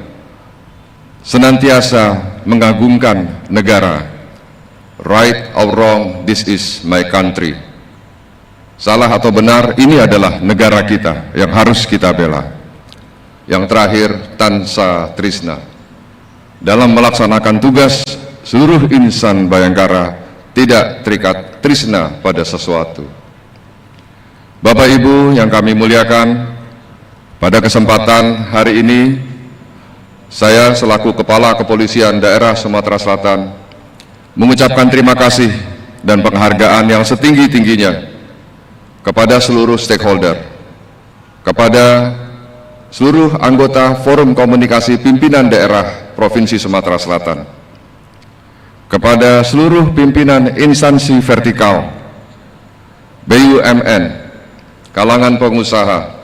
senantiasa mengagungkan negara. Right or wrong, this is my country. Salah atau benar, ini adalah negara kita yang harus kita bela. Yang terakhir, tansa trisna. Dalam melaksanakan tugas, seluruh insan Bayangkara tidak terikat trisna pada sesuatu. Bapak Ibu yang kami muliakan, pada kesempatan hari ini saya selaku Kepala Kepolisian Daerah Sumatera Selatan mengucapkan terima kasih dan penghargaan yang setinggi-tingginya kepada seluruh stakeholder, kepada seluruh anggota Forum Komunikasi Pimpinan Daerah Provinsi Sumatera Selatan, kepada seluruh pimpinan instansi vertikal, BUMN, kalangan pengusaha,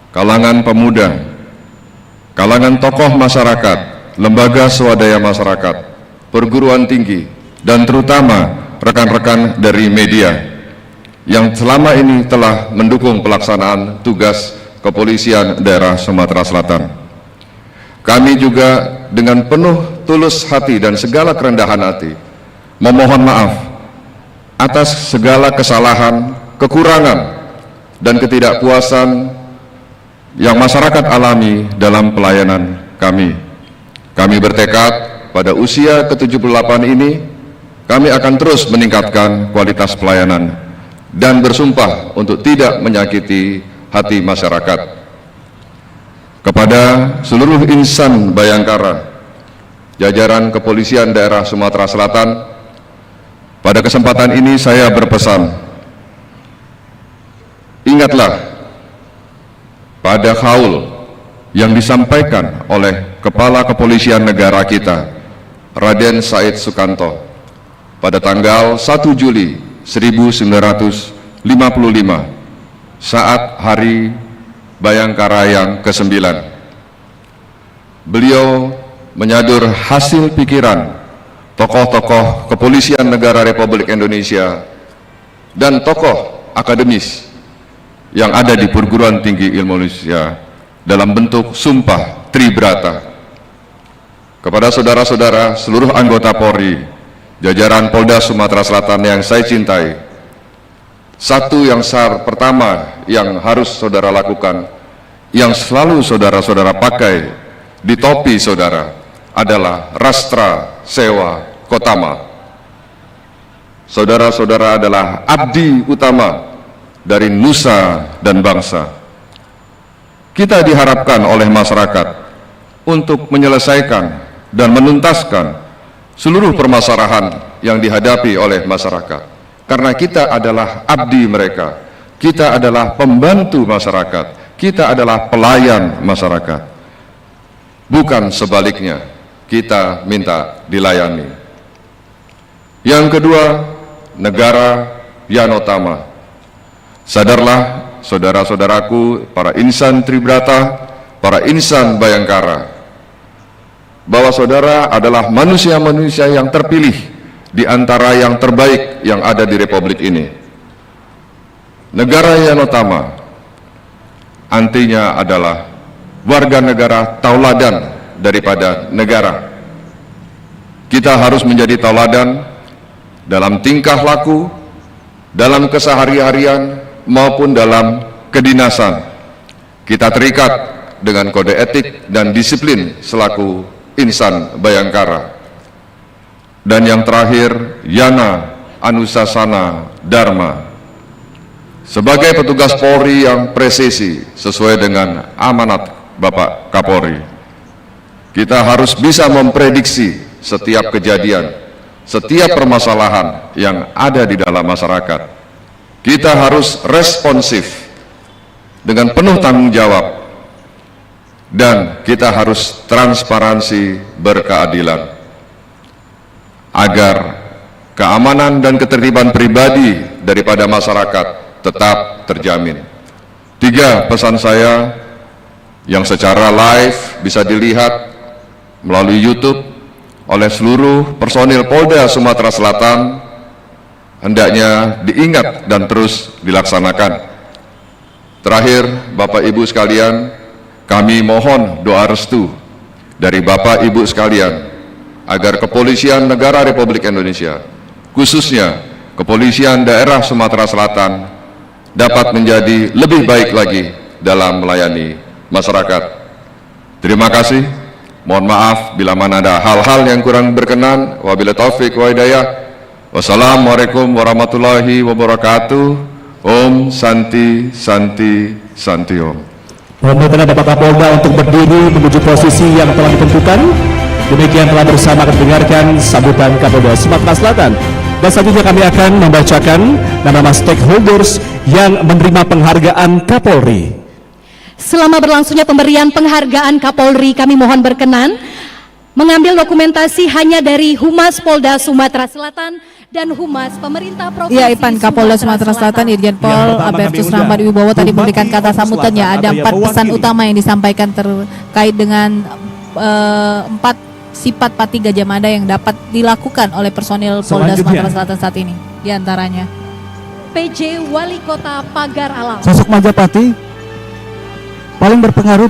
kalangan pemuda, kalangan tokoh masyarakat, lembaga swadaya masyarakat, perguruan tinggi, dan terutama rekan-rekan dari media yang selama ini telah mendukung pelaksanaan tugas Kepolisian Daerah Sumatera Selatan. Kami juga dengan penuh tulus hati dan segala kerendahan hati memohon maaf atas segala kesalahan, kekurangan, dan ketidakpuasan yang masyarakat alami dalam pelayanan kami. Kami bertekad pada usia ke-78 ini, kami akan terus meningkatkan kualitas pelayanan dan bersumpah untuk tidak menyakiti hati masyarakat. Kepada seluruh insan Bayangkara, jajaran Kepolisian Daerah Sumatera Selatan, pada kesempatan ini saya berpesan, ingatlah pada haul yang disampaikan oleh Kepala Kepolisian Negara kita, Raden Said Sukanto, pada tanggal 1 Juli 1955 saat Hari Bayangkara yang ke-9. Beliau menyadur hasil pikiran tokoh-tokoh kepolisian negara Republik Indonesia dan tokoh akademis yang ada di perguruan tinggi ilmu Indonesia dalam bentuk sumpah Tribrata. Kepada saudara-saudara seluruh anggota Polri, jajaran Polda Sumatera Selatan yang saya cintai, satu yang pertama yang harus saudara lakukan, yang selalu saudara-saudara pakai di topi saudara, adalah Rastra Sewa Kotama. Saudara-saudara adalah abdi utama dari nusa dan bangsa. Kita diharapkan oleh masyarakat untuk menyelesaikan dan menuntaskan seluruh permasalahan yang dihadapi oleh masyarakat. Karena kita adalah abdi mereka, kita adalah pembantu masyarakat, kita adalah pelayan masyarakat. Bukan sebaliknya, kita minta dilayani. Yang kedua, negara Yanotama. Sadarlah saudara-saudaraku, para insan Tribrata, para insan Bayangkara, bahwa saudara adalah manusia-manusia yang terpilih di antara yang terbaik yang ada di Republik ini. Negara Yanotama artinya adalah warga negara tauladan daripada negara. Kita harus menjadi tauladan dalam tingkah laku, dalam kesehari-harian, maupun dalam kedinasan. Kita terikat dengan kode etik dan disiplin selaku insan Bayangkara. Dan yang terakhir, Yana Anusasana Dharma. Sebagai petugas Polri yang presisi sesuai dengan amanat Bapak Kapolri, kita harus bisa memprediksi setiap kejadian, setiap permasalahan yang ada di dalam masyarakat. Kita harus responsif dengan penuh tanggung jawab, dan kita harus transparansi berkeadilan agar keamanan dan ketertiban pribadi daripada masyarakat tetap terjamin. 3 pesan saya yang secara live bisa dilihat melalui YouTube oleh seluruh personil Polda Sumatera Selatan hendaknya diingat dan terus dilaksanakan. Terakhir, Bapak Ibu sekalian, kami mohon doa restu dari Bapak Ibu sekalian agar Kepolisian Negara Republik Indonesia, khususnya Kepolisian Daerah Sumatera Selatan, dapat menjadi lebih baik lagi dalam melayani masyarakat. Terima kasih. Mohon maaf bila mana ada hal-hal yang kurang berkenan. Wabillahi taufik wa hidayah. Wassalamualaikum warahmatullahi wabarakatuh. Om Santi Santi Santi Om. Mohon berkenan Bapak Kapolda untuk berdiri menuju posisi yang telah ditentukan. Demikian telah bersama mendengarkan sambutan Kapolda Sumatera Selatan. Dan selanjutnya kami akan membacakan nama-nama stakeholders yang menerima penghargaan Kapolri. Selama berlangsungnya pemberian penghargaan Kapolri, kami mohon berkenan mengambil dokumentasi hanya dari Humas Polda Sumatera Selatan dan Humas Pemerintah Provinsi Ya, Ipan Kapolda Sumatera Selatan Irjen Pol Albertus Rahmat Wibowo tadi memberikan kata sambutannya. Ada 4 pesan utama yang disampaikan terkait dengan 4 sifat pati Gajah Mada yang dapat dilakukan oleh personil Polda Sumatera Selatan saat ini. Di antaranya PJ Wali Kota Pagar Alam. Sosok Majapahit paling berpengaruh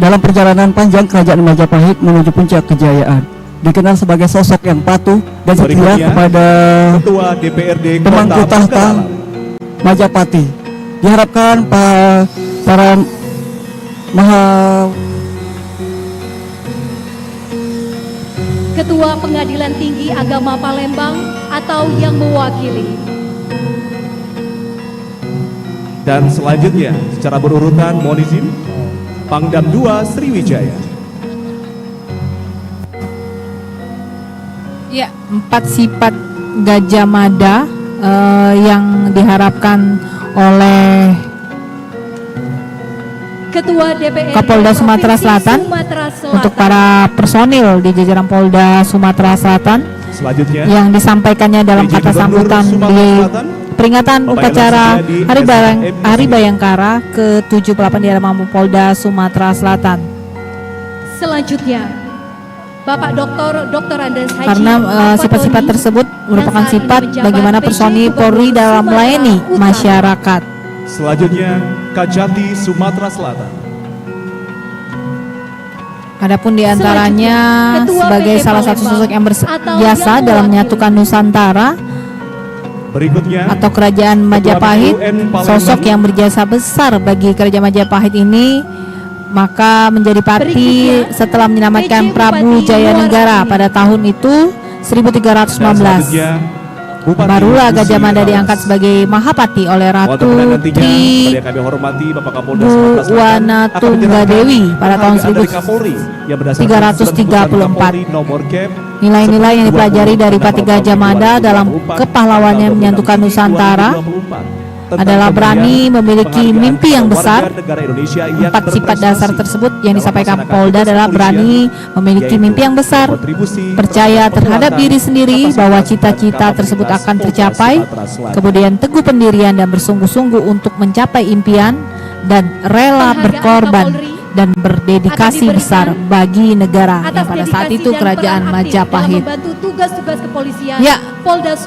dalam perjalanan panjang Kerajaan Majapahit menuju puncak kejayaan. Dikenal sebagai sosok yang patuh dan setia kepada Ketua DPRD pemangku tahta Majapahit. Diharapkan para Ketua Pengadilan Tinggi Agama Palembang atau yang mewakili. Dan selanjutnya secara berurutan mohon izin Pangdam 2 Sriwijaya. Ya, 4 sifat Gajah Mada yang diharapkan oleh Ketua DPRD Kapolda Sumatera Selatan, untuk para personil di jajaran Polda Sumatera Selatan Selanjutnya yang disampaikannya dalam kata sambutan di peringatan upacara Hari Bayangkara ke-78 di halaman Polda Sumatera Selatan. Selanjutnya Bapak Dr. Andes Haji Karena sifat-sifat tersebut merupakan sifat bagaimana personil Polri dalam melayani masyarakat. Selanjutnya Kajati Sumatera Selatan. Adapun diantaranya sebagai salah satu sosok yang berjasa dalam menyatukan Nusantara Berikutnya atau Kerajaan Majapahit, sosok yang berjasa besar bagi Kerajaan Majapahit ini maka menjadi parti setelah menyelamatkan Prabu Jayanegara pada tahun itu 1315. Barulah Gajah Mada diangkat sebagai Mahapati oleh Ratu Tri Buwanatunggadewi pada tahun 1334. Nilai-nilai yang dipelajari dari Pati Gajah Mada dalam kepahlawannya menyatukan Nusantara adalah berani, memiliki mimpi yang besar. 4 sifat dasar tersebut yang disampaikan Polda adalah berani, memiliki mimpi yang besar, percaya terhadap diri sendiri bahwa cita-cita tersebut akan tercapai, kemudian teguh pendirian dan bersungguh-sungguh untuk mencapai impian, dan rela berkorban dan berdedikasi besar bagi negara yang pada saat itu Kerajaan Majapahit. Ya,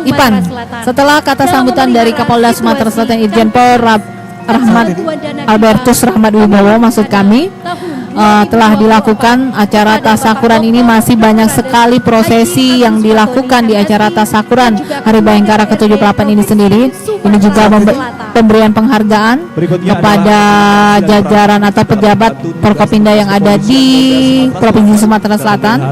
Ipan, setelah kata sambutan dari Kapolda Sumatera Selatan Irjen Pol Rahmat Albertus Rahmat Wibowo, maksud kami, telah dilakukan acara tasakuran ini. Masih banyak sekali prosesi yang dilakukan di acara tasakuran Hari Bayangkara ke-78 ini sendiri. Ini juga pemberian penghargaan kepada jajaran atau pejabat Forkopimda yang ada di Provinsi Sumatera Selatan,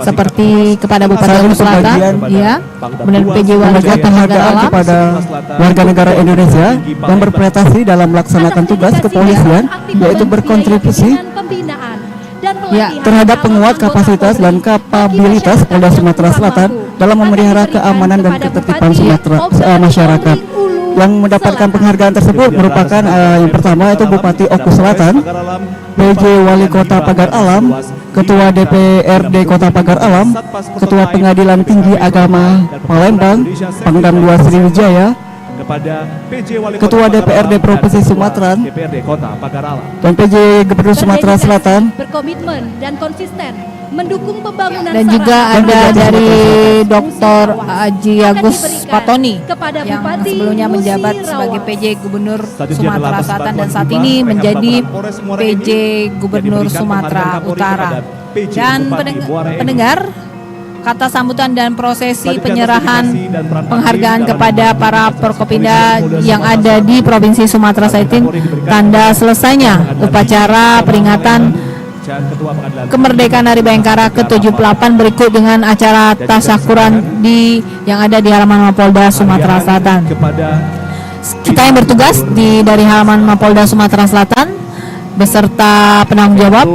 seperti kepada Bupati Lampung Selatan, ya, kemudian PJ Wali Kota penghargaan kepada warga negara Indonesia yang berprestasi dalam melaksanakan tugas kepolisian, yaitu berkontribusi terhadap penguat kapasitas dan kapabilitas Polda Sumatera Selatan dalam memelihara keamanan dan ketertiban masyarakat. Yang mendapatkan penghargaan tersebut merupakan yang pertama itu Bupati Oku Selatan, PJ Wali Kota Pagar Alam, Ketua DPRD Kota Pagar Alam, Ketua Pengadilan Tinggi Agama Palembang, Pangdam 2 Sriwijaya, Ketua DPRD Provinsi Sumatera dan PJ Gubernur Sumatera Selatan, berkomitmen dan konsisten mendukung pembangunan dan juga ada dari Dr. Haji Agus Patoni yang sebelumnya menjabat sebagai PJ Gubernur Sumatera Selatan dan saat ini menjadi PJ Gubernur Sumatera Utara. Dan pendengar, kata sambutan dan prosesi penyerahan penghargaan kepada para Forkopimda yang ada di Provinsi Sumatera Selatan, tanda selesainya upacara peringatan kemerdekaan Hari Bayangkara ke-78 berikut dengan acara tasakuran yang ada di halaman Mapolda Sumatera Selatan. Kita yang bertugas dari halaman Mapolda Sumatera Selatan beserta penanggung jawab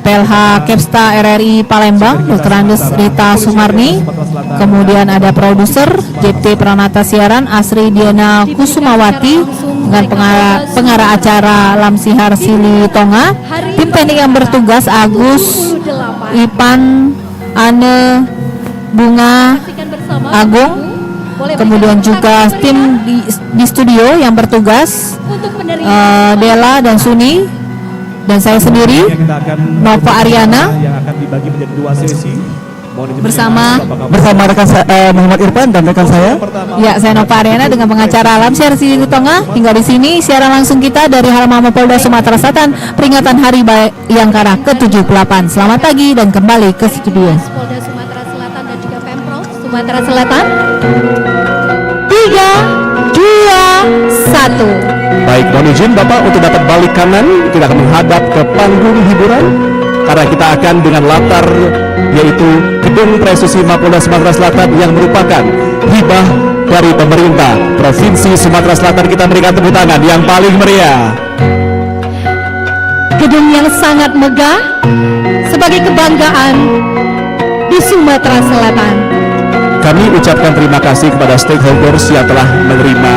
PLH Kepsta RRI Palembang Dr. Andes Rita Sumarni, kemudian ada produser JT Pranata Siaran Asri Diana Kusumawati dengan pengarah acara Lamsihar Sili Tonga, tim teknik yang bertugas Agus, Ipan, Ane, Bunga, Agung, kemudian juga tim di studio yang bertugas Dela dan Suni, dan saya sendiri Nova Ariana yang akan dibagi menjadi 2 sesi bersama rekan saya Muhammad Irfan dan rekan saya. Ya, saya Nova Ariana dengan pengacara Lamsihar Sili Tonga. Hingga di sini siaran langsung kita dari halaman Mapolda Sumatera Selatan peringatan Hari Bayangkara ke-78. Selamat pagi dan kembali ke studio. Polda Sumatera Selatan dan juga Pemprov Sumatera Selatan. 3, 2, 1. Baik, mohon izin Bapak untuk dapat balik kanan. Kita akan menghadap ke panggung hiburan karena kita akan dengan latar yaitu Gedung Prestasi Mapolda Sumatera Selatan yang merupakan hibah dari pemerintah Provinsi Sumatera Selatan. Kita berikan tepuk tangan yang paling meriah. Gedung yang sangat megah sebagai kebanggaan di Sumatera Selatan. Kami ucapkan terima kasih kepada stakeholders yang telah menerima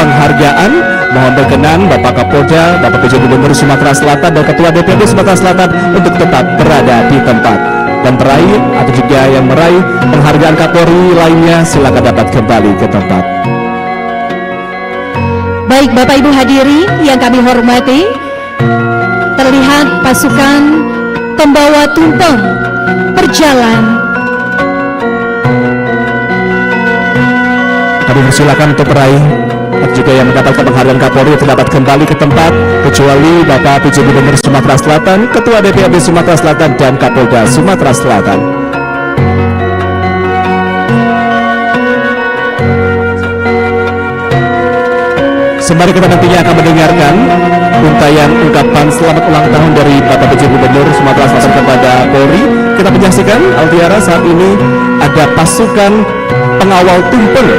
penghargaan. Mohon berkenan Bapak Kapolda, Bapak PJ Gubernur Sumatera Selatan dan Ketua DPRD Sumatera Selatan untuk tetap berada di tempat. Dan peraih atau juga yang meraih penghargaan Kapolri lainnya silakan dapat kembali ke tempat. Baik Bapak Ibu hadirin yang kami hormati, terlihat pasukan pembawa tumpeng berjalan. Kami persilakan untuk peraih atau juga yang mendapatkan penghargaan Kapolri untuk dapat kembali ke tempat, kecuali Bapak PJ Gubernur Sumatera Selatan, Ketua DPRD Sumatera Selatan, dan Kapolda Sumatera Selatan. Sembari kita nantinya akan mendengarkan untayan ungkapan selamat ulang tahun dari Bapak PJ Gubernur Sumatera Selatan kepada Polri, kita menyaksikan Altiara saat ini ada pasukan pengawal tumpeng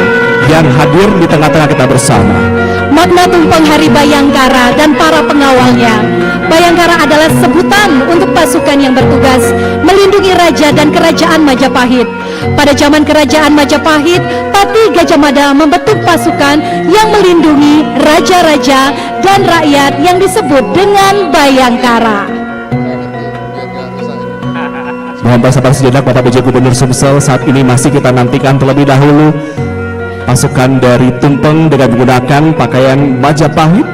yang hadir di tengah-tengah kita bersama. Makna tumpeng Hari Bayangkara dan para pengawalnya. Bayangkara adalah sebutan untuk pasukan yang bertugas melindungi raja dan kerajaan Majapahit. Pada zaman kerajaan Majapahit, Pati Gajah Mada membentuk pasukan yang melindungi raja-raja dan rakyat yang disebut dengan Bayangkara. Mohon bersabar sejenak Bapak PJ Gubernur Sumsel, saat ini masih kita nantikan terlebih dahulu pasukan dari tumpeng dengan menggunakan pakaian Majapahit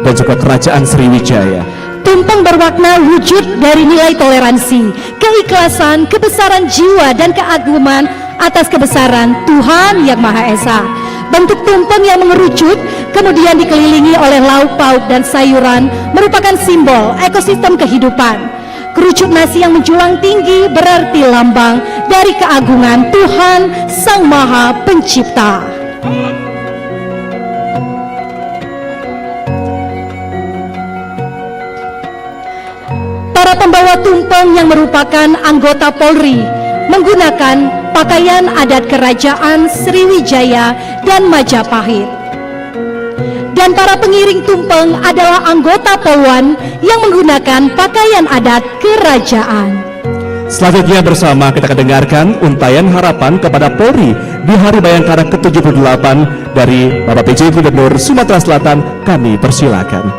dan juga kerajaan Sriwijaya. Tumpeng bermakna wujud dari nilai toleransi, keikhlasan, kebesaran jiwa dan keagungan atas kebesaran Tuhan Yang Maha Esa. Bentuk tumpeng yang mengerucut kemudian dikelilingi oleh lauk pauk dan sayuran merupakan simbol ekosistem kehidupan. Kerucut nasi yang menjulang tinggi berarti lambang dari keagungan Tuhan Sang Maha Pencipta. Para pembawa tumpeng yang merupakan anggota Polri menggunakan pakaian adat kerajaan Sriwijaya dan Majapahit. Dan para pengiring tumpeng adalah anggota Polwan yang menggunakan pakaian adat kerajaan. Selanjutnya bersama kita akan dengarkan untayan harapan kepada Polri di Hari Bayangkara ke-78 dari Bapak PJ Gubernur Sumatera Selatan. Kami persilakan.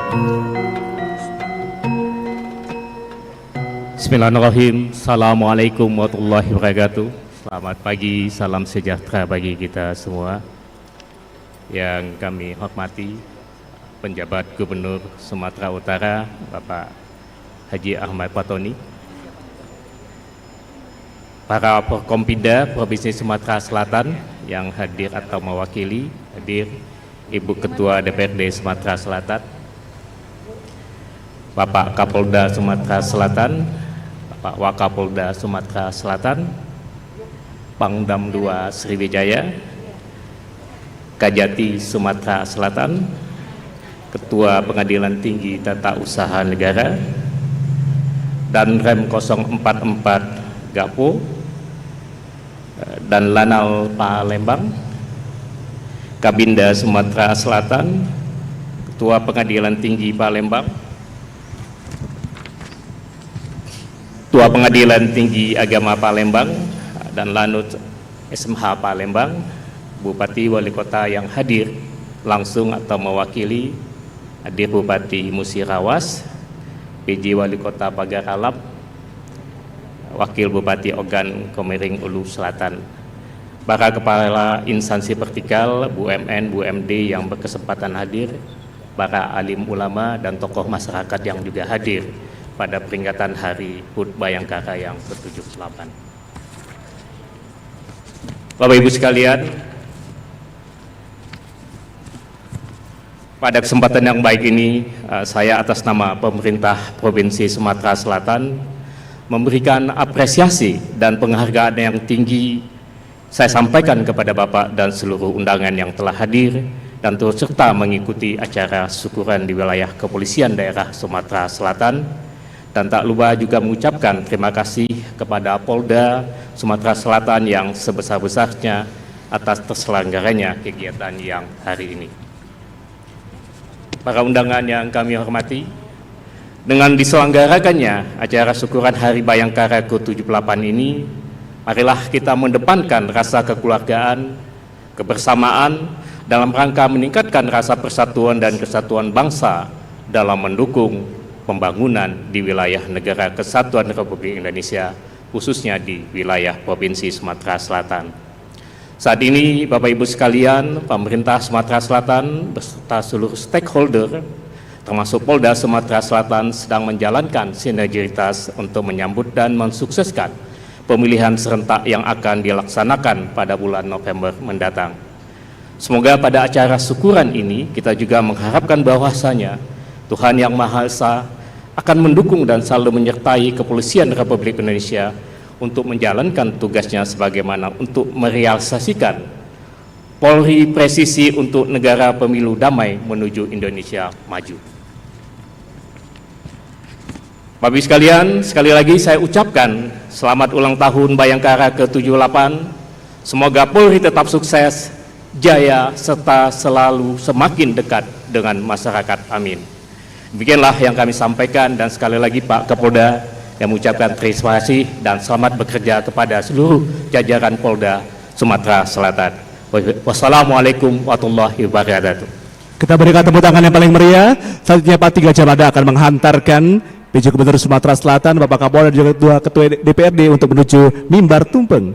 Bismillahirrahmanirrahim. Assalamualaikum warahmatullahi wabarakatuh. Selamat pagi, salam sejahtera bagi kita semua. Yang kami hormati penjabat Gubernur Sumatera Utara Bapak Haji Ahmad Fatoni, para Forkompinda Provinsi Sumatera Selatan yang hadir atau mewakili, hadir Ibu Ketua DPRD Sumatera Selatan, Bapak Kapolda Sumatera Selatan, Bapak Wakapolda Sumatera Selatan, Pangdam II Sriwijaya, Kajati Sumatera Selatan, Ketua Pengadilan Tinggi Tata Usaha Negara, dan Rem 044 Gapo, dan Lanal Palembang, Kabinda Sumatera Selatan, Ketua Pengadilan Tinggi Palembang, Ketua Pengadilan Tinggi Agama Palembang, dan Lanut SMH Palembang, Bupati Wali Kota yang hadir langsung atau mewakili, hadir Bupati Musirawas, PJ Wali Kota Pagar Alap, Wakil Bupati Ogan Komering Ulu Selatan, para kepala instansi vertikal, BUMN, BUMD yang berkesempatan hadir, para alim ulama dan tokoh masyarakat yang juga hadir pada peringatan Hari HUT Bayangkara yang ke-78. Bapak Ibu sekalian, pada kesempatan yang baik ini, saya atas nama pemerintah Provinsi Sumatera Selatan memberikan apresiasi dan penghargaan yang tinggi saya sampaikan kepada Bapak dan seluruh undangan yang telah hadir dan turut serta mengikuti acara syukuran di wilayah Kepolisian Daerah Sumatera Selatan, dan tak lupa juga mengucapkan terima kasih kepada Polda Sumatera Selatan yang sebesar-besarnya atas terselenggaranya kegiatan yang hari ini. Para undangan yang kami hormati, dengan diselenggarakannya acara syukuran Hari Bayangkara ke-78 ini Marilah kita mendepankan rasa kekeluargaan, kebersamaan dalam rangka meningkatkan rasa persatuan dan kesatuan bangsa dalam mendukung pembangunan di wilayah Negara Kesatuan Republik Indonesia, khususnya di wilayah Provinsi Sumatera Selatan. Saat ini Bapak Ibu sekalian, pemerintah Sumatera Selatan beserta seluruh stakeholder termasuk Polda Sumatera Selatan sedang menjalankan sinergitas untuk menyambut dan mensukseskan pemilihan serentak yang akan dilaksanakan pada bulan November mendatang. Semoga pada acara syukuran ini kita juga mengharapkan bahwasanya Tuhan Yang Maha Esa akan mendukung dan selalu menyertai Kepolisian Republik Indonesia untuk menjalankan tugasnya sebagaimana untuk merealisasikan Polri presisi untuk negara pemilu damai menuju Indonesia maju. Bapak Ibu sekalian, sekali lagi saya ucapkan selamat ulang tahun Bayangkara ke-78. Semoga Polri tetap sukses, jaya, serta selalu semakin dekat dengan masyarakat. Amin. Demikianlah yang kami sampaikan, dan sekali lagi Pak Kapolda yang mengucapkan terima kasih dan selamat bekerja kepada seluruh jajaran Polda Sumatera Selatan. Wassalamualaikum warahmatullahi wabarakatuh. Kita berikan tepuk tangan yang paling meriah. Selanjutnya Pak Tiga Jamada akan menghantarkan PJ Gubernur Sumatera Selatan, Bapak Kapolda dan juga Ketua DPRD untuk menuju mimbar tumpeng.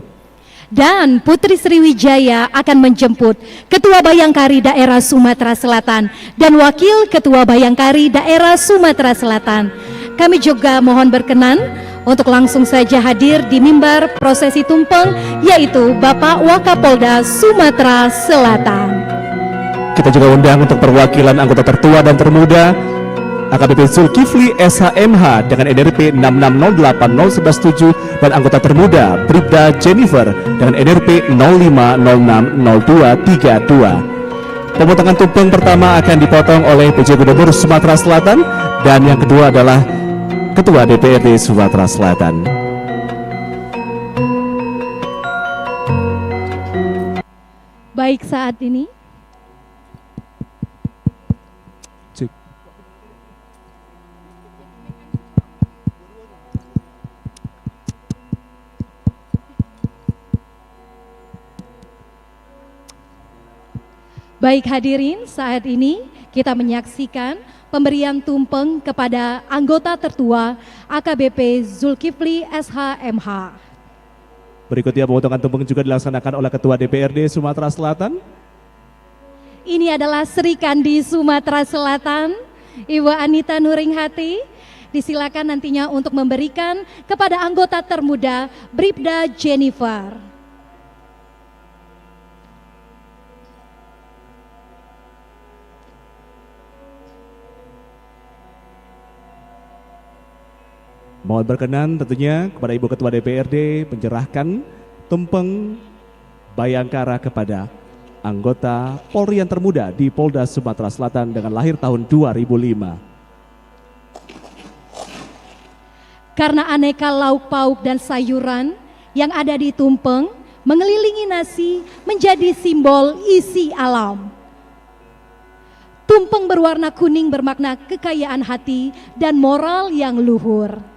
Dan Putri Sriwijaya akan menjemput Ketua Bayangkari Daerah Sumatera Selatan dan Wakil Ketua Bayangkari Daerah Sumatera Selatan. Kami juga mohon berkenan untuk langsung saja hadir di mimbar prosesi tumpeng, yaitu Bapak Wakapolda Sumatera Selatan. Kita juga undang untuk perwakilan anggota tertua dan termuda AKBP Zulkifli SHMH dengan NRP 6608017 dan anggota termuda Bribda Jennifer dengan NRP 05060232. Pemotongan tumpeng pertama akan dipotong oleh PJ Gubernur Sumatera Selatan dan yang kedua adalah Ketua DPRD Sumatera Selatan. Baik, saat ini baik hadirin, saat ini kita menyaksikan pemberian tumpeng kepada anggota tertua AKBP Zulkifli SHMH. Berikutnya pemotongan tumpeng juga dilaksanakan oleh Ketua DPRD Sumatera Selatan. Ini adalah Sri Kandi Sumatera Selatan, Ibu Anita Nuringhati. Disilakan nantinya untuk memberikan kepada anggota termuda Bribda Jennifer. Mohon berkenan tentunya kepada Ibu Ketua DPRD menyerahkan tumpeng Bayangkara kepada anggota Polri yang termuda di Polda Sumatera Selatan dengan lahir tahun 2005. Karena aneka lauk pauk dan sayuran yang ada di tumpeng mengelilingi nasi menjadi simbol isi alam. Tumpeng berwarna kuning bermakna kekayaan hati dan moral yang luhur.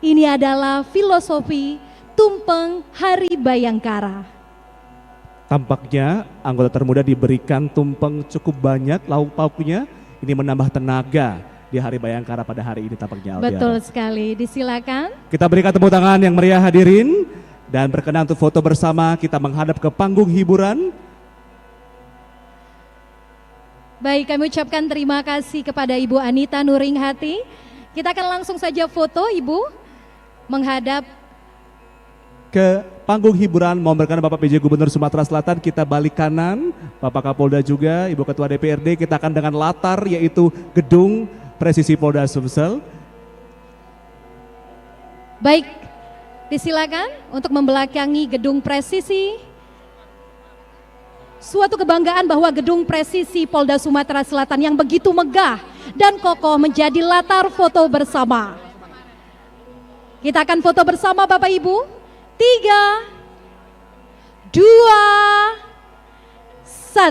Ini adalah filosofi tumpeng Hari Bayangkara. Tampaknya anggota termuda diberikan tumpeng cukup banyak lauk pauknya. Ini menambah tenaga di Hari Bayangkara pada hari ini tampaknya. Betul sekali, disilakan. Kita berikan tepuk tangan yang meriah hadirin. Dan berkenan untuk foto bersama, kita menghadap ke panggung hiburan. Baik, kami ucapkan terima kasih kepada Ibu Anita Nuringhati. Kita akan langsung saja foto Ibu. Menghadap ke panggung hiburan, mohon berkenan Bapak PJ Gubernur Sumatera Selatan, kita balik kanan, Bapak Kapolda juga, Ibu Ketua DPRD, kita akan dengan latar yaitu gedung presisi Polda Sumsel. Baik, disilakan untuk membelakangi gedung presisi. Suatu kebanggaan bahwa gedung presisi Polda Sumatera Selatan yang begitu megah dan kokoh menjadi latar foto bersama. Kita akan foto bersama Bapak Ibu. 3, 2, 1.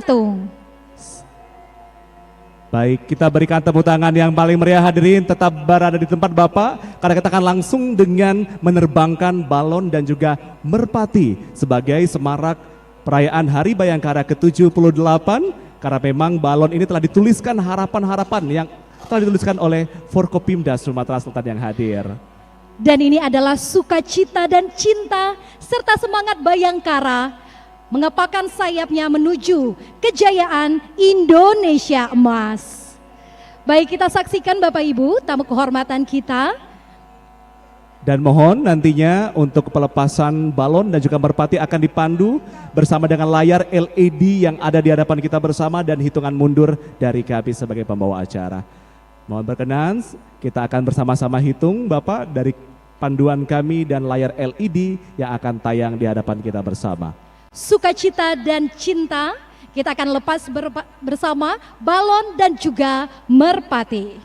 Baik, kita berikan tepuk tangan yang paling meriah hadirin, tetap berada di tempat Bapak karena kita akan langsung dengan menerbangkan balon dan juga merpati sebagai semarak perayaan Hari Bayangkara ke-78 karena memang balon ini telah dituliskan harapan-harapan yang telah dituliskan oleh Forkopimda Sumatera Selatan yang hadir. Dan ini adalah sukacita dan cinta serta semangat Bayangkara mengepakkan sayapnya menuju kejayaan Indonesia emas. Baik, kita saksikan Bapak Ibu tamu kehormatan kita. Dan mohon nantinya untuk pelepasan balon dan juga merpati akan dipandu bersama dengan layar LED yang ada di hadapan kita bersama dan hitungan mundur dari kami sebagai pembawa acara. Mohon berkenan, kita akan bersama-sama hitung Bapak dari panduan kami dan layar LED yang akan tayang di hadapan kita bersama. Sukacita dan cinta, kita akan lepas bersama balon dan juga merpati.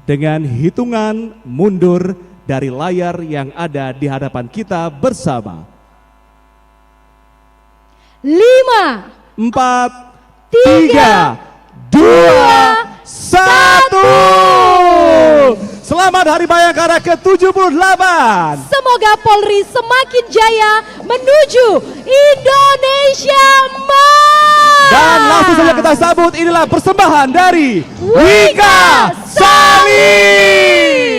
Dengan hitungan mundur dari layar yang ada di hadapan kita bersama. 5, 4, 3, 2, 1. Selamat Hari Bayangkara ke-78. Semoga Polri semakin jaya menuju Indonesia emas. Dan langsung saja kita sambut, inilah persembahan dari Wika Sali.